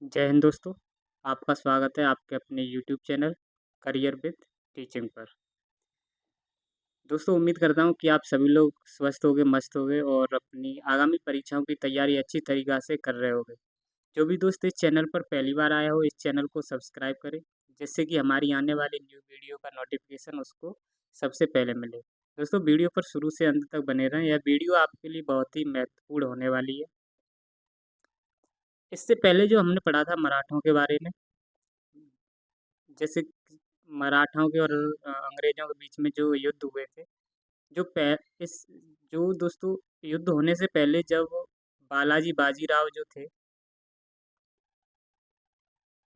जय हिंद दोस्तों। आपका स्वागत है आपके अपने YouTube channel career with teaching पर। दोस्तों उम्मीद करता हूँ कि आप सभी लोग स्वस्थ होंगे, मस्त होंगे और अपनी आगामी परीक्षाओं की तैयारी अच्छी तरीक़ा से कर रहे होंगे। जो भी दोस्त इस चैनल पर पहली बार आया हो, इस चैनल को सब्सक्राइब करें, जिससे कि हमारी आने वाली न्यू वीडियो का नोटिफिकेशन उसको सबसे पहले मिले। दोस्तों वीडियो पर शुरू से अंत तक बने रहें, यह वीडियो आपके लिए बहुत ही महत्वपूर्ण होने वाली है। इससे पहले जो हमने पढ़ा था मराठों के बारे में, जैसे कि मराठाओं के और अंग्रेज़ों के बीच में जो युद्ध हुए थे, जो पै इस जो दोस्तों युद्ध होने से पहले जब बालाजी बाजीराव जो थे,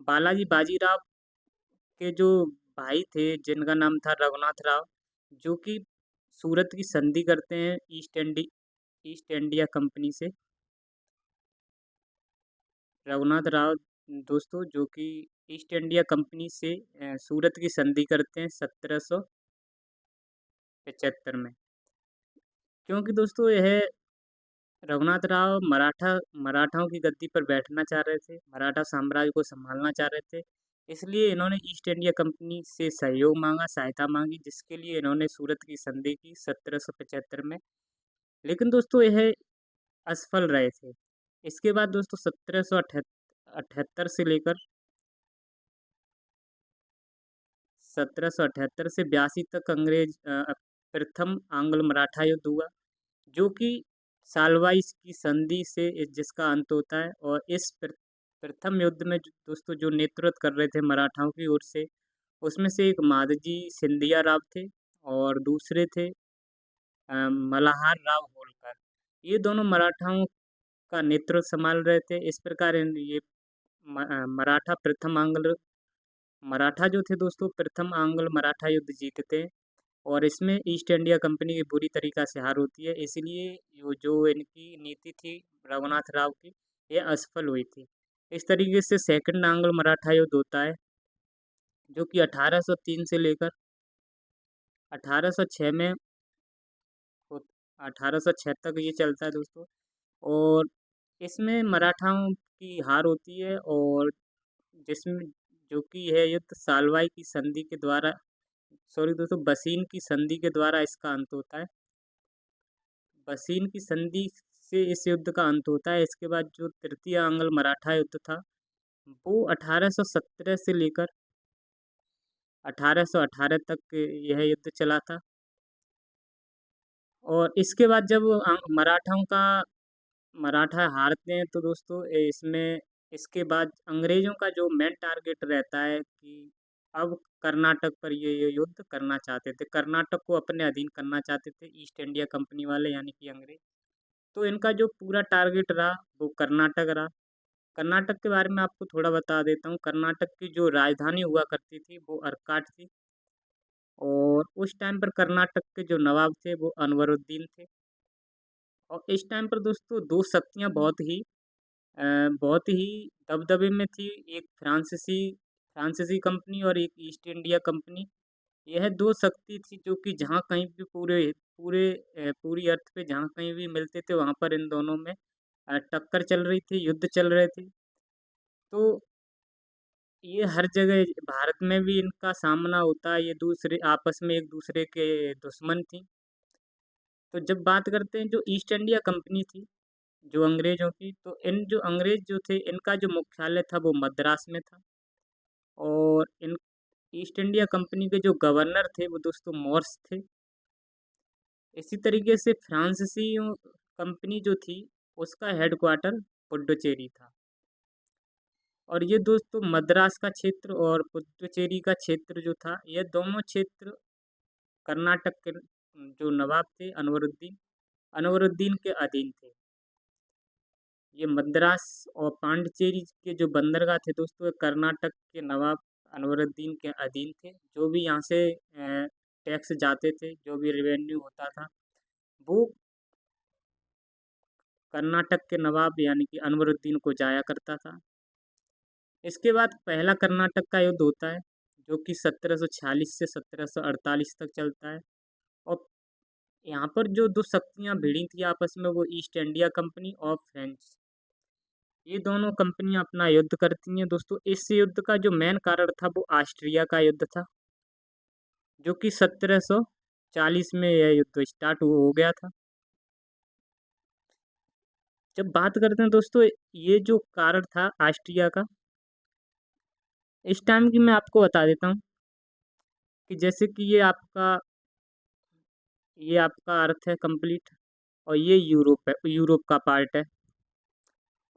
बालाजी बाजीराव के जो भाई थे जिनका नाम था रघुनाथ राव, जो कि सूरत की संधि करते हैं ईस्ट इंडिया कंपनी से। रघुनाथ राव दोस्तों जो कि ईस्ट इंडिया कंपनी से सूरत की संधि करते हैं 1775 में। क्योंकि दोस्तों यह रघुनाथ राव मराठाओं की गद्दी पर बैठना चाह रहे थे, मराठा साम्राज्य को सँभालना चाह रहे थे। इसलिए इन्होंने ईस्ट इंडिया कंपनी से सहयोग माँगा, सहायता माँगी, जिसके लिए इन्होंने सूरत की संधि की 1775 में। लेकिन दोस्तों यह असफल रहे थे। इसके बाद दोस्तों 1778 से लेकर 1778 से 82 तक प्रथम आंग्ल-मराठा युद्ध हुआ, जो कि सालवाई की संधि से जिसका अंत होता है। और इस प्रथम युद्ध में जो दोस्तों जो नेतृत्व कर रहे थे मराठाओं की ओर से, उसमें से एक माधजी सिंधिया राव थे और दूसरे थे मल्हार राव होलकर। ये दोनों मराठाओं का नेतृत्व संभाल रहे थे। इस प्रकार ये मराठा प्रथम आंग्ल मराठा जो थे दोस्तों प्रथम आंग्ल मराठा युद्ध जीतते हैं। और इसमें ईस्ट इंडिया कंपनी की बुरी तरीक़ा से हार होती है, इसलिए जो इनकी नीति थी रघुनाथ राव की, ये असफल हुई थी। इस तरीके से सेकंड आंग्ल मराठा युद्ध होता है, जो कि 1803 से लेकर 1806 में हो 1806 तक ये चलता है दोस्तों। और इसमें मराठाओं की हार होती है, और जिसमें जो कि यह युद्ध सालवाई की संधि के द्वारा, सॉरी दोस्तों, बसीन की संधि के द्वारा इसका अंत होता है। बसीन की संधि से इस युद्ध का अंत होता है। इसके बाद जो तृतीय आंग्ल मराठा युद्ध था, वो 1817 से लेकर 1818 तक यह युद्ध चला था। और इसके बाद जब मराठाओं का मराठा हारते हैं, तो दोस्तों इसमें इसके बाद अंग्रेज़ों का जो मेन टारगेट रहता है कि अब कर्नाटक पर ये युद्ध करना चाहते थे। कर्नाटक को अपने अधीन करना चाहते थे ईस्ट इंडिया कंपनी वाले, यानी कि अंग्रेज़। तो इनका जो पूरा टारगेट रहा वो कर्नाटक रहा। कर्नाटक के बारे में आपको थोड़ा बता देता हूँ। कर्नाटक की जो राजधानी हुआ करती थी वो अर्काट थी। और उस टाइम पर कर्नाटक के जो नवाब थे वो अनवरुद्दीन थे। और इस टाइम पर दोस्तों 2 शक्तियाँ बहुत ही दबदबे में थी। एक फ्रांसीसी कंपनी और एक ईस्ट इंडिया कंपनी। यह 2 शक्ति थी जो कि जहाँ कहीं भी पूरी अर्थ पे जहाँ कहीं भी मिलते थे, वहाँ पर इन दोनों में टक्कर चल रही थी, युद्ध चल रहे थे। तो ये हर जगह भारत में भी इनका सामना होता है, ये दूसरे आपस में एक-दूसरे के दुश्मन थी। तो जब बात करते हैं जो ईस्ट इंडिया कंपनी थी, जो अंग्रेज़ों की, तो इन जो अंग्रेज़ जो थे, इनका जो मुख्यालय था वो मद्रास में था। और इन ईस्ट इंडिया कंपनी के जो गवर्नर थे वो दोस्तों मोर्स थे। इसी तरीके से फ्रांसीसियों कंपनी जो थी, उसका हेडक्वार्टर पुडुचेरी था। और ये दोस्तों मद्रास का क्षेत्र और पुडुचेरी का क्षेत्र जो था, ये दोनों क्षेत्र कर्नाटक के जो नवाब थे अनवरुद्दीन के अधीन थे। ये मद्रास और पांडिचेरी के जो बंदरगाह थे दोस्तों, ये कर्नाटक के नवाब अनवरुद्दीन के अधीन थे। जो भी यहाँ से टैक्स जाते थे, जो भी रेवेन्यू होता था, वो कर्नाटक के नवाब यानी कि अनवरुद्दीन को जाया करता था। इसके बाद पहला कर्नाटक का युद्ध होता है, जो कि 1746 से 1748 तक चलता है। और यहाँ पर जो 2 शक्तियाँ भिड़ी थी आपस में, वो ईस्ट इंडिया कंपनी और फ्रेंच। ये दोनों कंपनियां अपना युद्ध करती हैं दोस्तों। इस युद्ध का जो मेन कारण था वो ऑस्ट्रिया का युद्ध था, जो कि 1740 में यह युद्ध स्टार्ट हो गया था। जब बात करते हैं दोस्तों, ये जो कारण था ऑस्ट्रिया का, इस टाइम की मैं आपको बता देता हूँ कि जैसे कि ये आपका अर्थ है कंप्लीट, और ये यूरोप है, यूरोप का पार्ट है।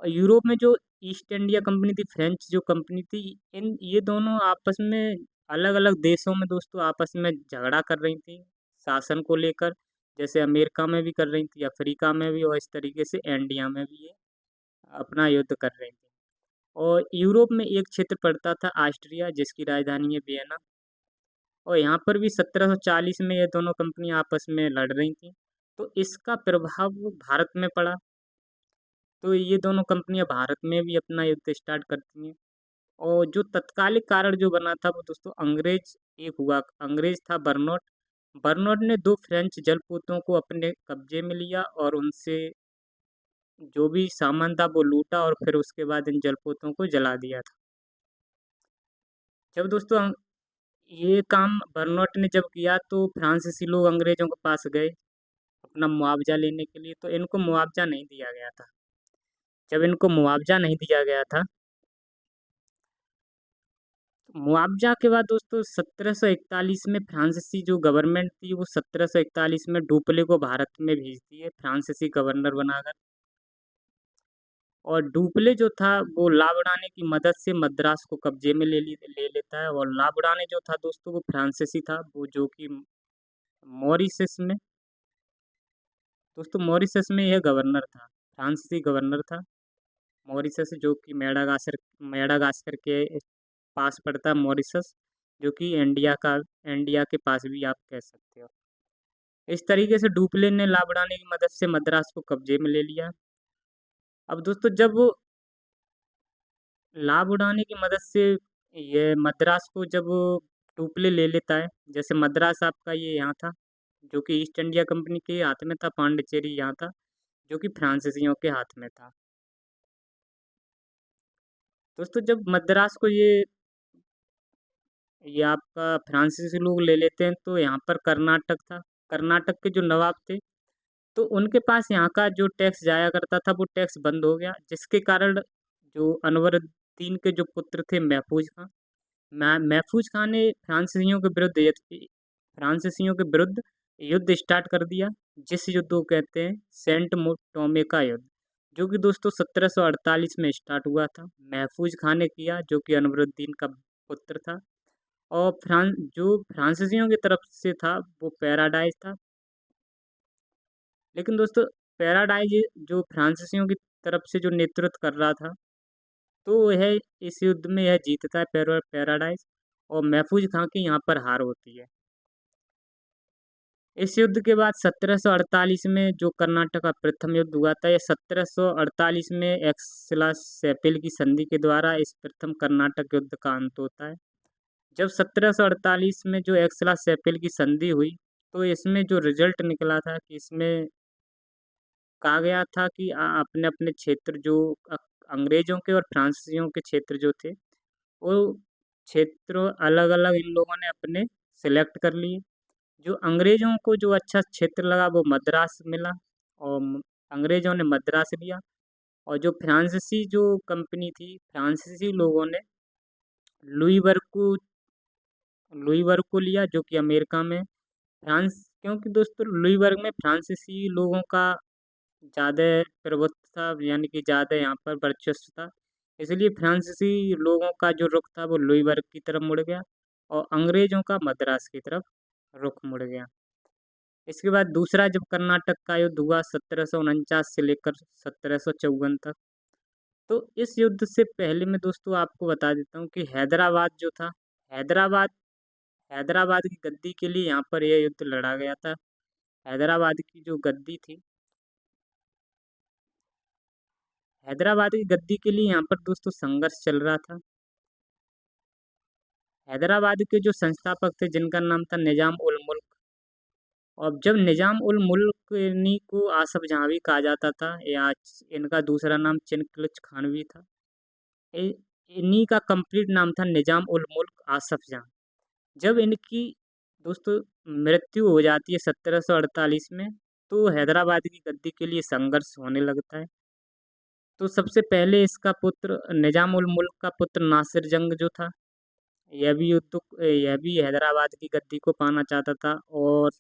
और यूरोप में जो ईस्ट इंडिया कंपनी थी, फ्रेंच जो कंपनी थी, इन ये दोनों आपस में अलग अलग देशों में दोस्तों आपस में झगड़ा कर रही थी शासन को लेकर। जैसे अमेरिका में भी कर रही थी, अफ्रीका में भी, और इस तरीके से इंडिया में भी ये अपना युद्ध कर रही थी। और यूरोप में एक क्षेत्र पड़ता था ऑस्ट्रिया, जिसकी राजधानी है वियना। और यहाँ पर भी 1740 में ये दोनों कंपनियां आपस में लड़ रही थी। तो इसका प्रभाव भारत में पड़ा। तो ये दोनों कंपनियां भारत में भी अपना युद्ध स्टार्ट करती हैं। और जो तत्कालिक कारण जो बना था वो दोस्तों अंग्रेज था बर्नौट। बर्नौट ने दो फ्रेंच जलपोतों को अपने कब्जे में लिया और उनसे जो भी सामान था वो लूटा, और फिर उसके बाद इन जलपोतों को जला दिया था। जब दोस्तों ये काम बर्नौट ने जब किया, तो फ्रांसीसी लोग अंग्रेजों के पास गए अपना मुआवजा लेने के लिए। तो इनको मुआवजा नहीं दिया गया था। जब इनको मुआवजा नहीं दिया गया था, तो मुआवजा के बाद दोस्तों 1741 में फ्रांसीसी जो गवर्नमेंट थी, वो 1741 में डुप्ले को भारत में भेजती है फ्रांसीसी गवर्नर बनाकर। और डुप्ले जो था वो ला बढ़ाने की मदद से मद्रास को कब्जे में ले लेता है। और ला बढ़ाने जो था दोस्तों वो फ्रांसीसी था, वो जो कि मॉरिशस में, दोस्तों मॉरिशस में यह गवर्नर था, फ्रांसीसी गवर्नर था मॉरिशस, जो कि मेडागास्कर के पास पड़ता है मॉरिशस, जो कि इंडिया के पास भी आप कह सकते हो। इस तरीके से डुप्ले ने ला बढ़ाने की मदद से मद्रास को कब्जे में ले लिया। अब दोस्तों जब वो लाभ उड़ाने की मदद से ये मद्रास को जब टुपले ले लेता है, जैसे मद्रास आपका ये यहाँ था, जो कि ईस्ट इंडिया कंपनी के हाथ में था, पांडिचेरी यहाँ था, जो कि फ्रांसीसियों के हाथ में था। दोस्तों जब मद्रास को ये आपका फ्रांसीसी लोग ले लेते हैं, तो यहाँ पर कर्नाटक था। कर्नाटक के जो नवाब थे, तो उनके पास यहाँ का जो टैक्स जाया करता था वो टैक्स बंद हो गया, जिसके कारण जो अनवरुद्दीन के जो पुत्र थे महफूज खान ने फ्रांसीसियों के विरुद्ध युद्ध स्टार्ट कर दिया, जिस युद्ध को कहते हैं सेंट टोमे का युद्ध, जो कि दोस्तों 1748 में स्टार्ट हुआ था। महफूज खान ने किया, जो कि अनवरुद्दीन का पुत्र था। और जो फ्रांसीसियों की तरफ से था वो पैराडाइज था। लेकिन दोस्तों पैराडाइज जो फ्रांसीसियों की तरफ से जो नेतृत्व कर रहा था, तो यह इस युद्ध में यह जीतता है पैराडाइज, और महफूज खां की यहाँ पर हार होती है। इस युद्ध के बाद 1748 में जो कर्नाटक का प्रथम युद्ध हुआ था, यह 1748 में एक्सला सेपिल की संधि के द्वारा इस प्रथम कर्नाटक युद्ध का अंत होता है। जब 1748 में जो एक्सला सेपिल की संधि हुई, तो इसमें जो रिजल्ट निकला था कि इसमें कहा गया था कि अपने अपने क्षेत्र जो अंग्रेजों के और फ्रांसीसियों के क्षेत्र जो थे, वो क्षेत्र अलग अलग इन लोगों ने अपने सिलेक्ट कर लिए। जो अंग्रेजों को जो अच्छा क्षेत्र लगा वो मद्रास मिला, और अंग्रेजों ने मद्रास लिया। और जो फ्रांसीसी जो कंपनी थी, फ्रांसीसी लोगों ने लुईबर्ग को लुईबर्ग को लिया, जो कि अमेरिका में फ्रांस, क्योंकि दोस्तों लुईबर्ग में फ्रांसीसी लोगों का ज़्यादा प्रभुत्व था, यानी कि ज़्यादा यहाँ पर वर्चस्व था। इसलिए फ्रांसीसी लोगों का जो रुख था वो लुईबर्ग की तरफ मुड़ गया, और अंग्रेजों का मद्रास की तरफ रुख मुड़ गया। इसके बाद दूसरा जब कर्नाटक का युद्ध हुआ 1749 से लेकर 1754 तक, तो इस युद्ध से पहले मैं दोस्तों आपको बता देता हूँ कि हैदराबाद जो था, हैदराबाद हैदराबाद की गद्दी के लिए यहाँ पर यह युद्ध लड़ा गया था। हैदराबाद की जो गद्दी थी, हैदराबाद की गद्दी के लिए यहाँ पर दोस्तों संघर्ष चल रहा था। हैदराबाद के जो संस्थापक थे, जिनका नाम था निजाम उल मुल्क, और जब निजाम उल मुल्क इन्हीं को आसफ जहाँ भी कहा जाता था, या इनका दूसरा नाम चिनक्लिच खान भी था। इ- इन्हीं का कंप्लीट नाम था निजाम उल मुल्क आसफ जहाँ। जब इनकी दोस्तों मृत्यु हो जाती है 1748 में, तो हैदराबाद की गद्दी के लिए संघर्ष होने लगता है। तो सबसे पहले इसका पुत्र निजाम उल मुल्क का पुत्र नासिर जंग जो था, यह भी हैदराबाद की गद्दी को पाना चाहता था। और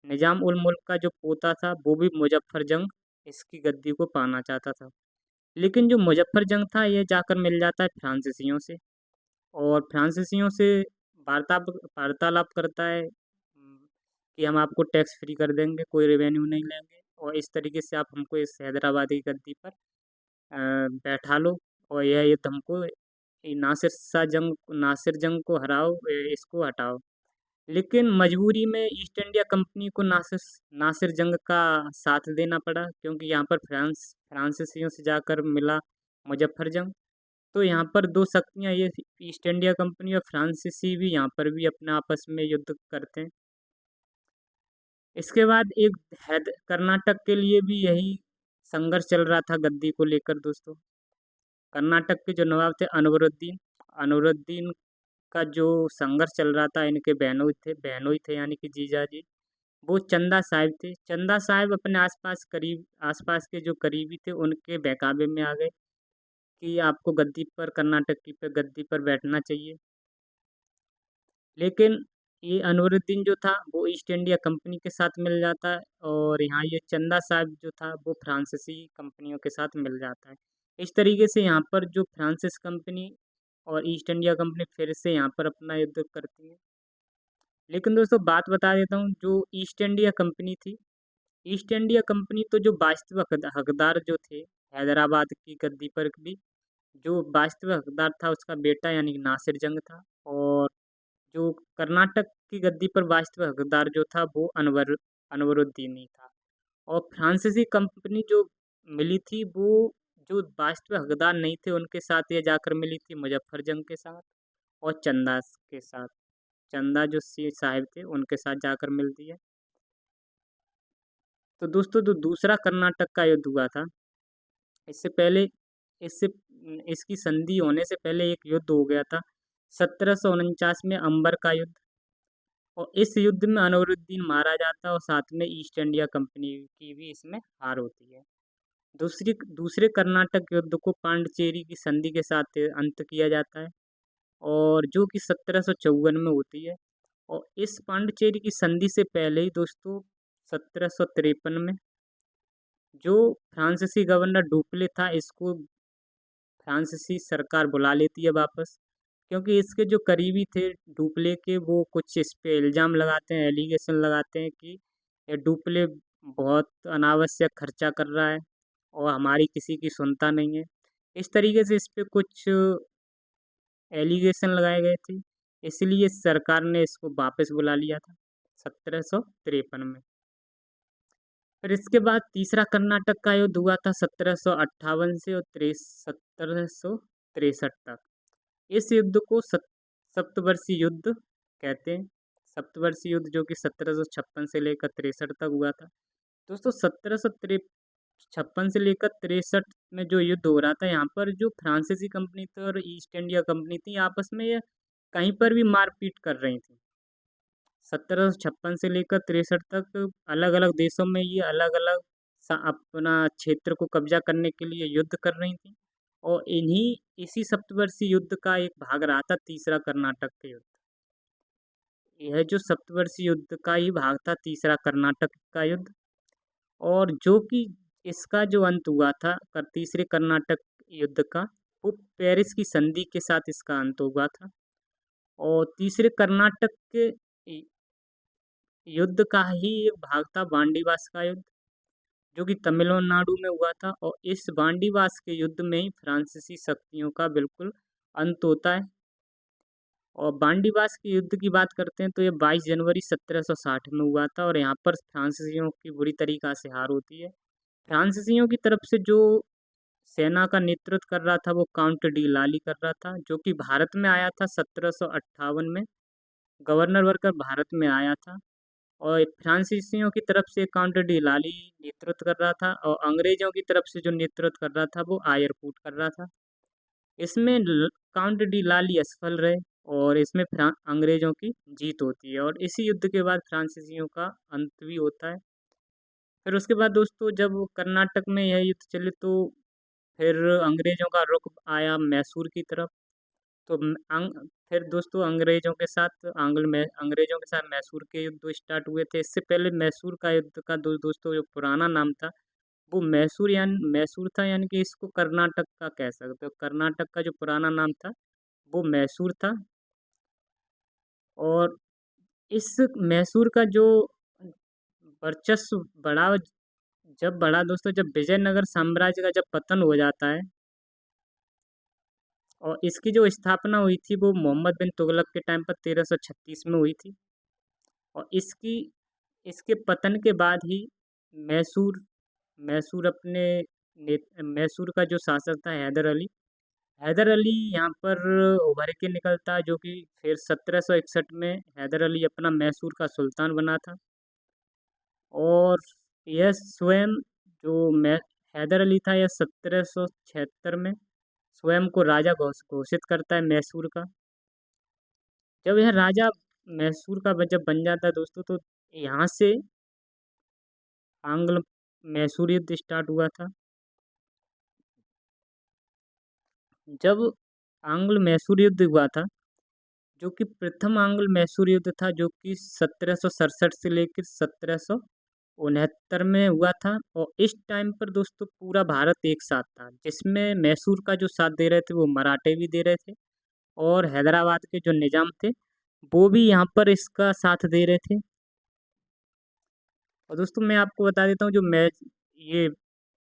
निजाम उल मुल्क का जो पोता था वो भी मुजफ्फर जंग इसकी गद्दी को पाना चाहता था। लेकिन जो मुजफ्फर जंग था यह जाकर मिल जाता है फ्रांसीसियों से, और फ्रांसीसियों से वार्तालाप करता है कि हम आपको टैक्स फ्री कर देंगे, कोई रेवेन्यू नहीं लेंगे, और इस तरीके से आप हमको इस हैदराबाद की गद्दी पर बैठा लो, और यह युद्ध हमको नासिर जंग को हराओ, इसको हटाओ। लेकिन मजबूरी में ईस्ट इंडिया कंपनी को नासिर जंग का साथ देना पड़ा, क्योंकि यहाँ पर फ्रांसीसियों से जाकर मिला मुजफ्फर जंग। तो यहाँ पर दो शक्तियाँ, ये ईस्ट इंडिया कंपनी और फ्रांसीसी भी यहाँ पर भी अपने आपस में युद्ध करते हैं। इसके बाद एक कर्नाटक के लिए भी यही संघर्ष चल रहा था गद्दी को लेकर दोस्तों। कर्नाटक के जो नवाब थे अनवरुद्दीन का जो संघर्ष चल रहा था, इनके बहनोई थे यानी कि जीजा जी, वो चंदा साहिब थे। चंदा साहिब अपने आसपास के जो करीबी थे उनके बहकावे में आ गए कि आपको गद्दी पर, कर्नाटक की पे गद्दी पर बैठना चाहिए। लेकिन ये अनवरुद्दीन जो था वो ईस्ट इंडिया कंपनी के साथ मिल जाता है, और यहाँ ये चंदा साहब जो था वो फ्रांसीसी कंपनियों के साथ मिल जाता है। इस तरीके से यहाँ पर जो फ्रांसिस कंपनी और ईस्ट इंडिया कंपनी फिर से यहाँ पर अपना युद्ध करती है। लेकिन दोस्तों बात बता देता हूँ, जो ईस्ट इंडिया कंपनी थी, ईस्ट इंडिया कंपनी तो जो वास्तविक हकदार जो थे हैदराबाद की गद्दी पर भी, जो वास्तविक हकदार था उसका बेटा यानी कि नासिर जंग था। और जो कर्नाटक की गद्दी पर वास्तविक हकदार जो था वो अनवरुद्दीन ही था। और फ्रांसीसी कंपनी जो मिली थी वो जो वास्तविक हकदार नहीं थे उनके साथ ये जाकर मिली थी मुजफ्फर जंग के साथ, और के साथ, चंदा जो सी साहिब थे उनके साथ जाकर मिलती है। तो दोस्तों जो दूसरा कर्नाटक का युद्ध हुआ था, इससे पहले इससे इसकी संधि होने से पहले एक युद्ध हो गया था 1749 में, अंबर का युद्ध। और इस युद्ध में अनवरुद्दीन मारा जाता है, और साथ में ईस्ट इंडिया कंपनी की भी इसमें हार होती है। दूसरे कर्नाटक युद्ध को पांडिचेरी की संधि के साथ अंत किया जाता है, और जो कि 1754 में होती है। और इस पांडिचेरी की संधि से पहले ही दोस्तों 1753 में जो फ्रांसीसी गवर्नर डुप्ले था, इसको फ्रांसीसी सरकार बुला लेती है वापस, क्योंकि इसके जो करीबी थे डुप्ले के, वो कुछ इस पे इल्ज़ाम लगाते हैं, एलिगेशन लगाते हैं कि ये डुप्ले बहुत अनावश्यक खर्चा कर रहा है और हमारी किसी की सुनता नहीं है। इस तरीके से इस पे कुछ एलिगेशन लगाए गए थे, इसलिए सरकार ने इसको वापस बुला लिया था 1753 में। फिर इसके बाद तीसरा कर्नाटक का युद्ध हुआ था 1758 से और 1763 तक। इस युद्ध को सप्तवर्षीय युद्ध कहते हैं। सप्तवर्षीय युद्ध जो कि 1756 से लेकर 63 तक हुआ था। दोस्तों 1756 से लेकर 63 में जो युद्ध हो रहा था, यहाँ पर जो फ्रांसीसी कंपनी थी और ईस्ट इंडिया कंपनी थी आपस में ये कहीं पर भी मारपीट कर रही थी। 1756 से लेकर 63 तक अलग अलग देशों में ये अलग अलग अपना क्षेत्र को कब्जा करने के लिए युद्ध कर रही थी। और इसी सप्तवर्षीय युद्ध का एक भाग रहा था तीसरा कर्नाटक के युद्ध। यह जो सप्तवर्षीय युद्ध का ही भाग था तीसरा कर्नाटक का युद्ध, और जो कि इसका जो अंत हुआ था तीसरे कर्नाटक युद्ध का, वो पेरिस की संधि के साथ इसका अंत हुआ था। और तीसरे कर्नाटक के युद्ध का ही एक भाग था वांडीवास का युद्ध, जो कि तमिलनाडु में हुआ था। और इस वांडीवास के युद्ध में ही फ्रांसीसी शक्तियों का बिल्कुल अंत होता है। और वांडीवास के युद्ध की बात करते हैं तो ये 22 जनवरी 1760 में हुआ था, और यहाँ पर फ्रांसीसियों की बुरी तरीका से हार होती है। फ्रांसीसियों की तरफ से जो सेना का नेतृत्व कर रहा था वो काउंट डी लाली कर रहा था, जो कि भारत में आया था 1758 में, गवर्नर बनकर भारत में आया था। और फ्रांसीसियों की तरफ से काउंट डी लाली नेतृत्व कर रहा था और अंग्रेजों की तरफ से जो नेतृत्व कर रहा था वो आयरकूट कर रहा था। इसमें काउंट डी लाली असफल रहे और इसमें अंग्रेजों की जीत होती है और इसी युद्ध के बाद फ्रांसीसियों का अंत भी होता है। फिर उसके बाद दोस्तों जब कर्नाटक में यह युद्ध चले तो फिर अंग्रेजों का रुख आया मैसूर की तरफ। तो फिर दोस्तों अंग्रेजों के साथ मैसूर के युद्ध स्टार्ट हुए थे। इससे पहले मैसूर का युद्ध का दोस्तों जो पुराना नाम था वो मैसूर था, यानी कि इसको कर्नाटक का कह सकते हो। कर्नाटक का जो पुराना नाम था वो मैसूर था। और इस मैसूर का जो वर्चस्व बढ़ा दोस्तों जब विजयनगर साम्राज्य का जब पतन हो जाता है और इसकी जो स्थापना हुई थी वो मोहम्मद बिन तुगलक के टाइम पर 1336 में हुई थी। और इसके पतन के बाद ही मैसूर मैसूर अपने मैसूर का जो शासक था हैदर अली यहाँ पर उभर के निकलता, जो कि फिर 1761 में हैदर अली अपना मैसूर का सुल्तान बना था। और यह स्वयं जो मैं हैदर अली था यह 1776 में स्वयं को राजा घोषित करता है मैसूर का। जब यह राजा मैसूर का जब बन जाता है दोस्तों तो यहाँ से आंग्ल मैसूर युद्ध स्टार्ट हुआ था। जब आंग्ल मैसूर युद्ध हुआ था जो कि प्रथम आंग्ल मैसूर युद्ध था, जो कि 1767 से लेकर 1769 में हुआ था। और इस टाइम पर दोस्तों पूरा भारत एक साथ था, जिसमें मैसूर का जो साथ दे रहे थे वो मराठे भी दे रहे थे और हैदराबाद के जो निजाम थे वो भी यहाँ पर इसका साथ दे रहे थे। और दोस्तों मैं आपको बता देता हूँ ये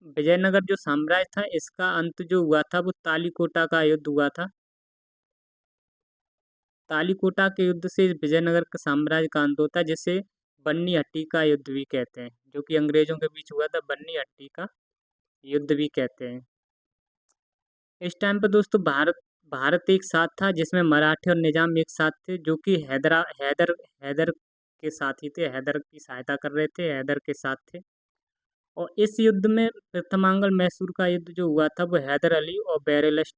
विजयनगर जो साम्राज्य था इसका अंत जो हुआ था वो तालीकोटा का युद्ध हुआ था। तालीकोटा के युद्ध से विजयनगर का साम्राज्य का अंत होता है, जिसे बन्नी हट्टी का युद्ध भी कहते हैं, जो कि अंग्रेजों के बीच हुआ था। बन्नी हट्टी का युद्ध भी कहते हैं। इस टाइम पर दोस्तों भारत एक साथ था, जिसमें मराठे और निजाम एक साथ थे, जो कि हैदर के साथी थे। हैदर की सहायता कर रहे थे, हैदर के साथ थे। और इस युद्ध में प्रथमांगल मैसूर का युद्ध जो हुआ था वो हैदर अली और बैरलेस्ट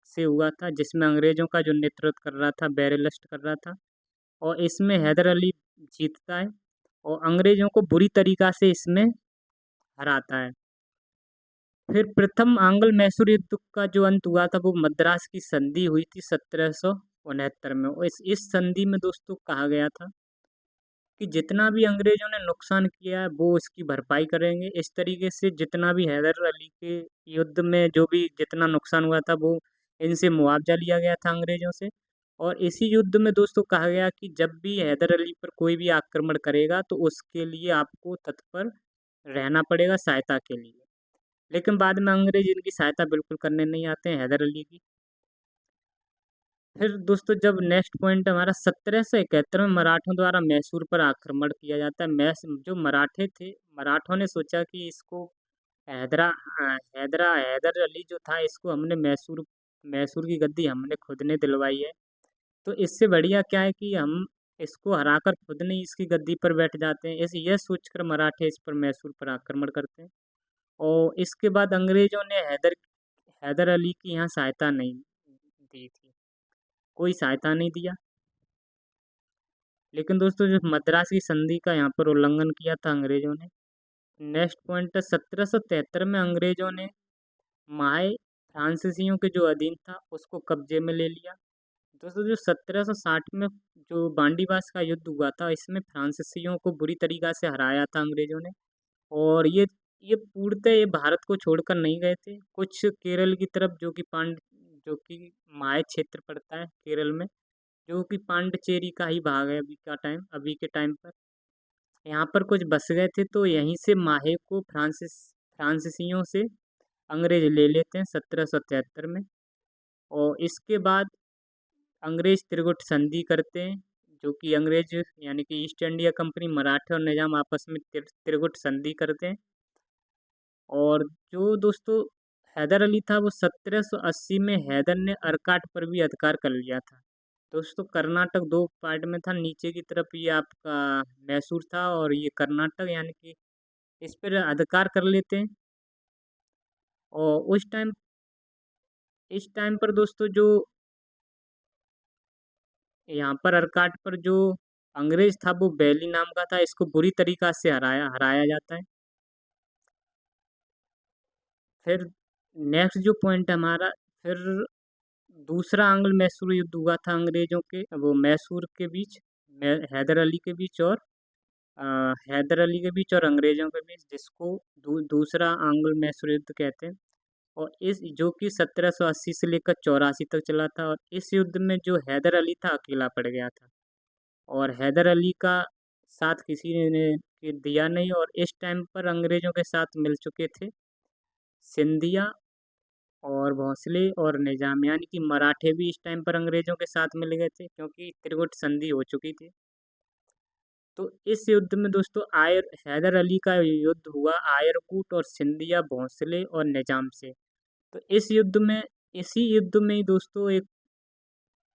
से हुआ था, जिसमें अंग्रेजों का जो नेतृत्व कर रहा था बैरलेस्ट कर रहा था। और इसमें हैदर अली जीतता है और अंग्रेजों को बुरी तरीका से इसमें हराता है। फिर प्रथम आंग्ल मैसूर युद्ध का जो अंत हुआ था वो मद्रास की संधि हुई थी 1769 में। और इस संधि में दोस्तों कहा गया था कि जितना भी अंग्रेजों ने नुकसान किया है वो उसकी भरपाई करेंगे। इस तरीके से जितना भी हैदर अली के युद्ध में जो भी जितना नुकसान हुआ था वो इनसे मुआवजा लिया गया था अंग्रेजों से। और इसी युद्ध में दोस्तों कहा गया कि जब भी हैदर अली पर कोई भी आक्रमण करेगा तो उसके लिए आपको तत्पर रहना पड़ेगा सहायता के लिए। लेकिन बाद में अंग्रेज इनकी सहायता बिल्कुल करने नहीं आते हैं हैदर अली की। फिर दोस्तों जब नेक्स्ट पॉइंट हमारा 1771 में मराठों द्वारा मैसूर पर आक्रमण किया जाता है। जो मराठे थे, मराठों ने सोचा कि इसको हैदर अली जो था इसको हमने मैसूर मैसूर की गद्दी हमने खुद ने दिलवाई है, तो इससे बढ़िया क्या है कि हम इसको हराकर खुद ने इसकी गद्दी पर बैठ जाते हैं। यह सोचकर मराठे इस पर मैसूर पर आक्रमण करते हैं। और इसके बाद अंग्रेजों ने हैदर अली की यहाँ सहायता नहीं दी थी, कोई सहायता नहीं दिया। लेकिन दोस्तों जो मद्रास की संधि का यहाँ पर उल्लंघन किया था अंग्रेजों ने। नेक्स्ट पॉइंट है 1773 में अंग्रेजों ने माए फ्रांसीसियों के जो अधीन था उसको कब्जे में ले लिया। दोस्तों जो 1760 में जो बांडीवास का युद्ध हुआ था इसमें फ्रांसीसियों को बुरी तरीका से हराया था अंग्रेजों ने। और ये पूर्णतः ये भारत को छोड़कर नहीं गए थे। कुछ केरल की तरफ जो कि माय क्षेत्र पड़ता है केरल में, जो कि पांडिचेरी का ही भाग है अभी के टाइम पर। यहाँ पर कुछ बस गए थे तो यहीं से माहे को फ्रांसीसियों से अंग्रेज ले लेते हैं 1773 में। और इसके बाद अंग्रेज त्रिगुट संधि करते हैं, जो कि अंग्रेज यानी कि ईस्ट इंडिया कंपनी मराठे और निजाम आपस में त्रिगुट संधि करते हैं। और जो दोस्तों हैदर अली था वो 1780 में हैदर ने अर्काट पर भी अधिकार कर लिया था। दोस्तों कर्नाटक 2 पार्ट में था, नीचे की तरफ ये आपका मैसूर था और ये कर्नाटक, यानी कि इस पर अधिकार कर लेते हैं। और इस टाइम पर दोस्तों जो यहाँ पर अर्काट पर जो अंग्रेज था वो बैली नाम का था, इसको बुरी तरीका से हराया हराया जाता है। फिर नेक्स्ट जो पॉइंट है हमारा, फिर दूसरा आंग्ल मैसूर युद्ध हुआ था अंग्रेजों के, वो मैसूर के बीच, हैदर अली के बीच और हैदर अली के बीच और अंग्रेजों के बीच, जिसको दूसरा आंग्ल मैसूर युद्ध कहते हैं। और इस जो कि 1780 से लेकर 84 तक चला था, और इस युद्ध में जो हैदर अली था अकेला पड़ गया था, और हैदर अली का साथ किसी ने दिया नहीं। और इस टाइम पर अंग्रेजों के साथ मिल चुके थे सिंधिया और भोंसले और निजाम, यानी कि मराठे भी इस टाइम पर अंग्रेजों के साथ मिल गए थे, क्योंकि त्रिगुट संधि हो चुकी थी। तो इस युद्ध में दोस्तों हैदर अली का युद्ध हुआ आयरकूट और सिंधिया भोंसले और निजाम से। तो इसी युद्ध में ही दोस्तों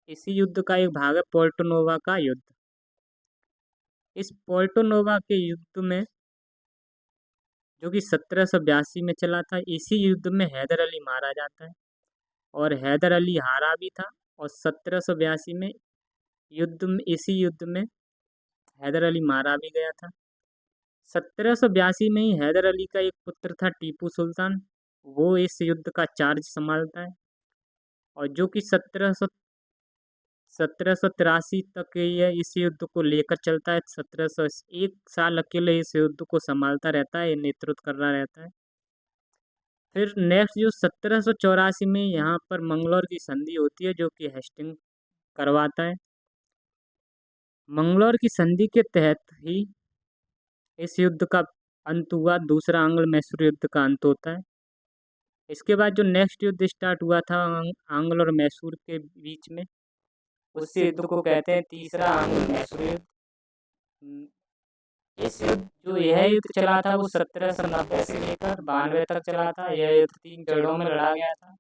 इसी युद्ध का एक भाग है पोर्टो नोवा का युद्ध। इस पोर्टो नोवा के युद्ध में, जो कि 1782 में चला था, इसी युद्ध में हैदर अली मारा जाता है, और हैदर अली हारा भी था। और 1782 में इसी युद्ध में हैदर अली मारा भी गया था। 1782 में ही हैदर अली का एक पुत्र था टीपू सुल्तान, वो इस युद्ध का चार्ज संभालता है, और जो कि 1783 तक यह इस युद्ध को लेकर चलता है। 1 साल अकेले इस युद्ध को संभालता रहता है, नेतृत्व कर रहा रहता है। फिर नेक्स्ट जो 1784 में यहाँ पर मंगलौर की संधि होती है, जो कि हेस्टिंग करवाता है। मंगलौर की संधि के तहत ही इस युद्ध का अंत हुआ, दूसरा आंग्ल मैसूर युद्ध का अंत होता है। इसके बाद जो नेक्स्ट युद्ध स्टार्ट हुआ था आंग्ल और मैसूर के बीच में, उस युद्ध को कहते हैं तीसरा आंग्ल मैसूर युद्ध। इस युद्ध जो यह युद्ध चला था वो 1790 से लेकर 92 तक चला था। यह युद्ध 3 चरणों में लड़ा गया था।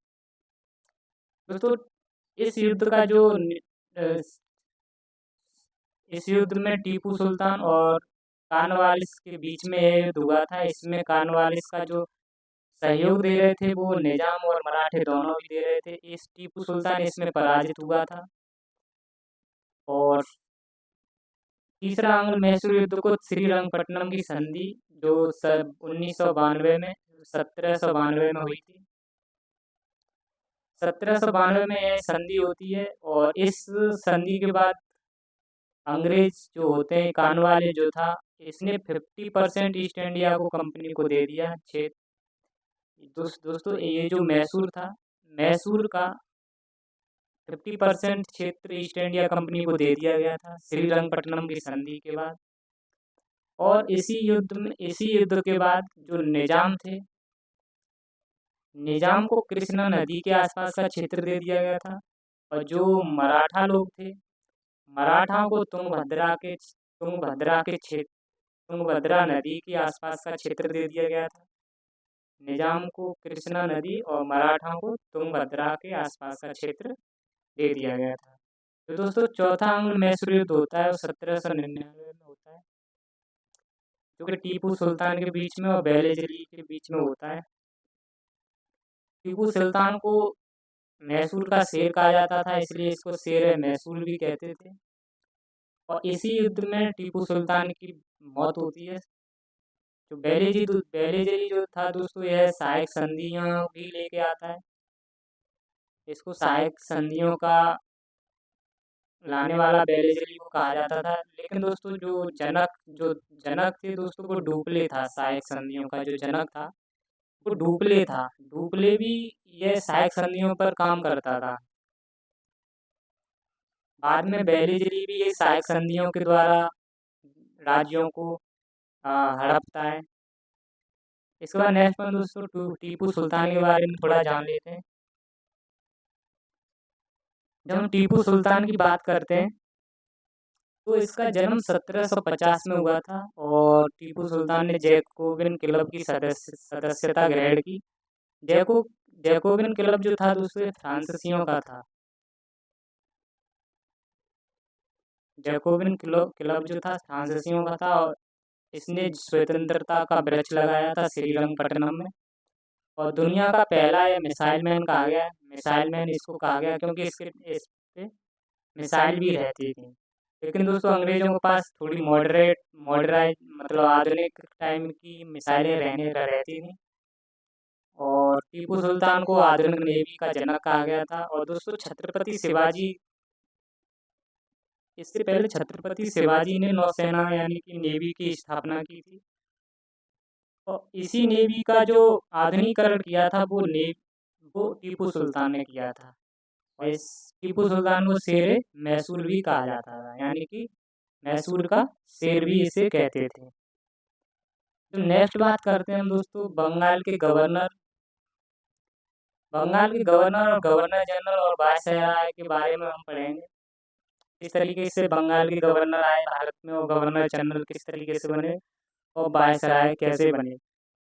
दोस्तों इस युद्ध का जो इस युद्ध में टीपू सुल्तान और कानवालिस के बीच में यह युद्ध हुआ था। इसमें कानवालिस का जो सहयोग दे रहे थे वो निजाम और मराठे दोनों भी दे रहे थे। इस टीपू सुल्तान इसमें पराजित हुआ था। और तीसरा आंग्ल मैसूर युद्ध को श्रीरंगपट्टनम की संधि, जो 1992 में 1792 में हुई थी। 1792 में यह संधि होती है, और इस संधि के बाद अंग्रेज जो होते हैं, कानवाले जो था, इसने 50% ईस्ट इंडिया को कंपनी को दे दिया क्षेत्र। दोस्तों ये जो मैसूर था, मैसूर का 50% क्षेत्र ईस्ट इंडिया कंपनी को दे दिया गया था श्रीरंगपट्टनम की संधि के बाद। और इसी युद्ध के बाद जो निजाम थे, निजाम को कृष्णा नदी के आसपास का क्षेत्र दे दिया गया था, और जो मराठा लोग थे, मराठाओं को तुंगभद्रा नदी के आसपास का क्षेत्र दे दिया गया था। निजाम को कृष्णा नदी और मराठाओं को तुंगभद्रा के आसपास का क्षेत्र दे दिया गया था। तो दोस्तों चौथा आंग्ल मैसूर युद्ध होता है वो 1799 में होता है, जो कि टीपू सुल्तान के बीच में और बेलेजली के बीच में होता है। टीपू सुल्तान को मैसूर का शेर कहा जाता था, इसलिए इसको शेर है मैसूर भी कहते थे। और इसी युद्ध में टीपू सुल्तान की मौत होती है। जो बेलेजली जो था दोस्तों, यह सहायक संधियां भी लेके आता है। इसको सहायक संधियों का लाने वाला बेलेजली को कहा जाता था। लेकिन दोस्तों जो जनक थे दोस्तों, वो डुप्ले था। सहायक संधियों का जो जनक था वो डुप्ले था। डुप्ले भी यह सहायक संधियों पर काम करता था। बाद में बेलेजली भी ये सहायक संधियों के द्वारा राज्यों को हड़पता है। इसके बाद नेक्स्ट में दोस्तों टीपू सुल्तान के बारे में थोड़ा जान लेते हैं। जब हम टीपू सुल्तान की बात करते हैं तो इसका जन्म 1750 में हुआ था, और टीपू सुल्तान ने जैकोबिन क्लब की सदस्यता ग्रहण की। जैकोबिन क्लब जो था दोस्तों फ्रांसीसियों का था। जैकोबिन क्लब जो था फ्रांसीसियों का था, और इसने स्वतंत्रता का वृक्ष लगाया था श्रीरंगपट्टनम में। और दुनिया का पहला ये मिसाइल मैन कहा गया है। मिसाइल मैन इसको कहा गया क्योंकि इस पे मिसाइल भी रहती थी। लेकिन दोस्तों अंग्रेज़ों के पास थोड़ी मॉडराइज मतलब आधुनिक टाइम की मिसाइलें रहती थी। और टीपू सुल्तान को आधुनिक नेवी का जनक कहा गया था। और दोस्तों छत्रपति शिवाजी, इससे पहले छत्रपति शिवाजी ने नौसेना यानी कि नेवी की स्थापना की थी। और इसी नेवी का जो आधुनिकीकरण किया था वो टीपू सुल्तान ने किया था। और इस टीपू सुल्तान को शेरे मैसूर भी कहा जाता था, यानी कि मैसूर का शेर भी इसे कहते थे। तो नेक्स्ट बात करते हैं हम दोस्तों बंगाल के गवर्नर और गवर्नर जनरल और वायसराय के बारे में हम पढ़ेंगे। किस तरीके से बंगाल के गवर्नर आए भारत में, और गवर्नर जनरल किस तरीके से बने, और वायसराय कैसे बने।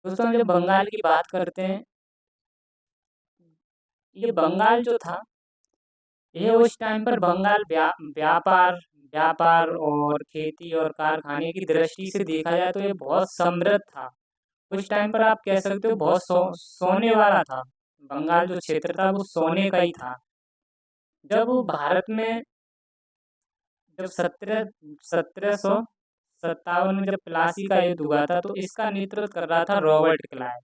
दोस्तों हम जब बंगाल की बात करते हैं, ये बंगाल जो था, ये उस टाइम पर बंगाल व्यापार व्यापार और खेती और कारखाने की दृष्टि से देखा जाए तो ये बहुत समृद्ध था। उस टाइम पर आप कह सकते हो बहुत सोने वाला था। बंगाल जो क्षेत्र था वो सोने का ही था। जब वो भारत में जब 1757 में जब प्लासी का युद्ध हुआ था, तो इसका नेतृत्व कर रहा था रॉबर्ट क्लाइव।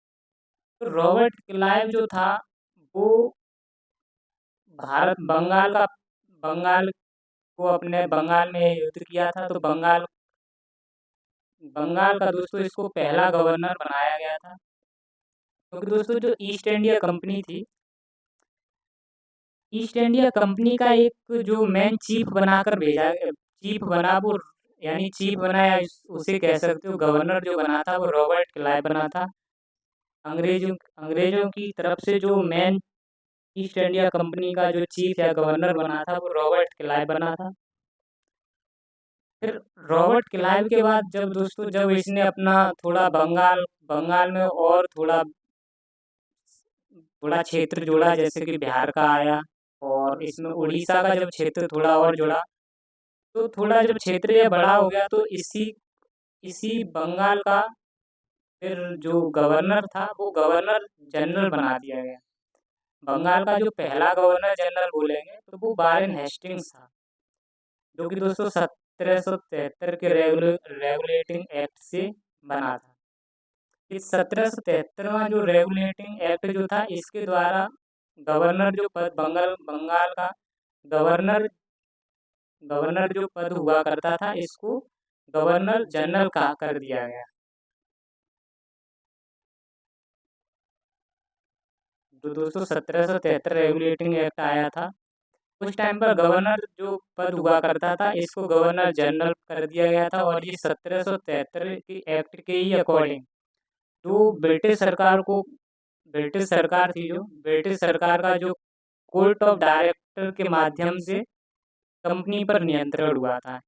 तो रॉबर्ट क्लाइव जो था वो भारत बंगाल को अपने बंगाल में युद्ध किया था। तो बंगाल बंगाल का दोस्तों इसको पहला गवर्नर बनाया गया था, क्योंकि दोस्तों जो ईस्ट इंडिया कंपनी का एक जो मेन चीफ बना वो, यानी चीफ बना या उसे कह सकते हो गवर्नर जो बना था वो रॉबर्ट क्लाइव बना था। अंग्रेजों की तरफ से जो मेन ईस्ट इंडिया कंपनी का जो चीफ या गवर्नर बना था वो रॉबर्ट क्लाइव बना था। फिर रॉबर्ट क्लाइव के बाद जब इसने अपना थोड़ा बंगाल में और थोड़ा थोड़ा क्षेत्र जोड़ा, जैसे कि बिहार का आया, और इसमें उड़ीसा का जब क्षेत्र थोड़ा और जुड़ा, तो थोड़ा जब क्षेत्र ये बड़ा हो गया, तो इसी इसी बंगाल का फिर जो गवर्नर था वो गवर्नर जनरल बना दिया गया। बंगाल का जो पहला गवर्नर जनरल बोलेंगे तो वो वारेन हेस्टिंग्स था, जो कि दोस्तों 1773 के रेगुलेटिंग एक्ट से बना था। इस 1773वां जो रेगुलेटिंग एक्ट जो था, इसके द्वारा गवर्नर जो पद बंगाल का गवर्नर गवर्नर जो पद हुआ करता था, इसको गवर्नर जनरल का कर दिया गया। जो दोस्तों 1773 रेगुलेटिंग एक्ट आया था, उस टाइम पर गवर्नर जो पद हुआ करता था इसको गवर्नर जनरल कर दिया गया था। और ये 1773 की एक्ट के ही अकॉर्डिंग जो ब्रिटिश सरकार का जो कोर्ट ऑफ डायरेक्टर के माध्यम से कंपनी पर नियंत्रण हुआ था।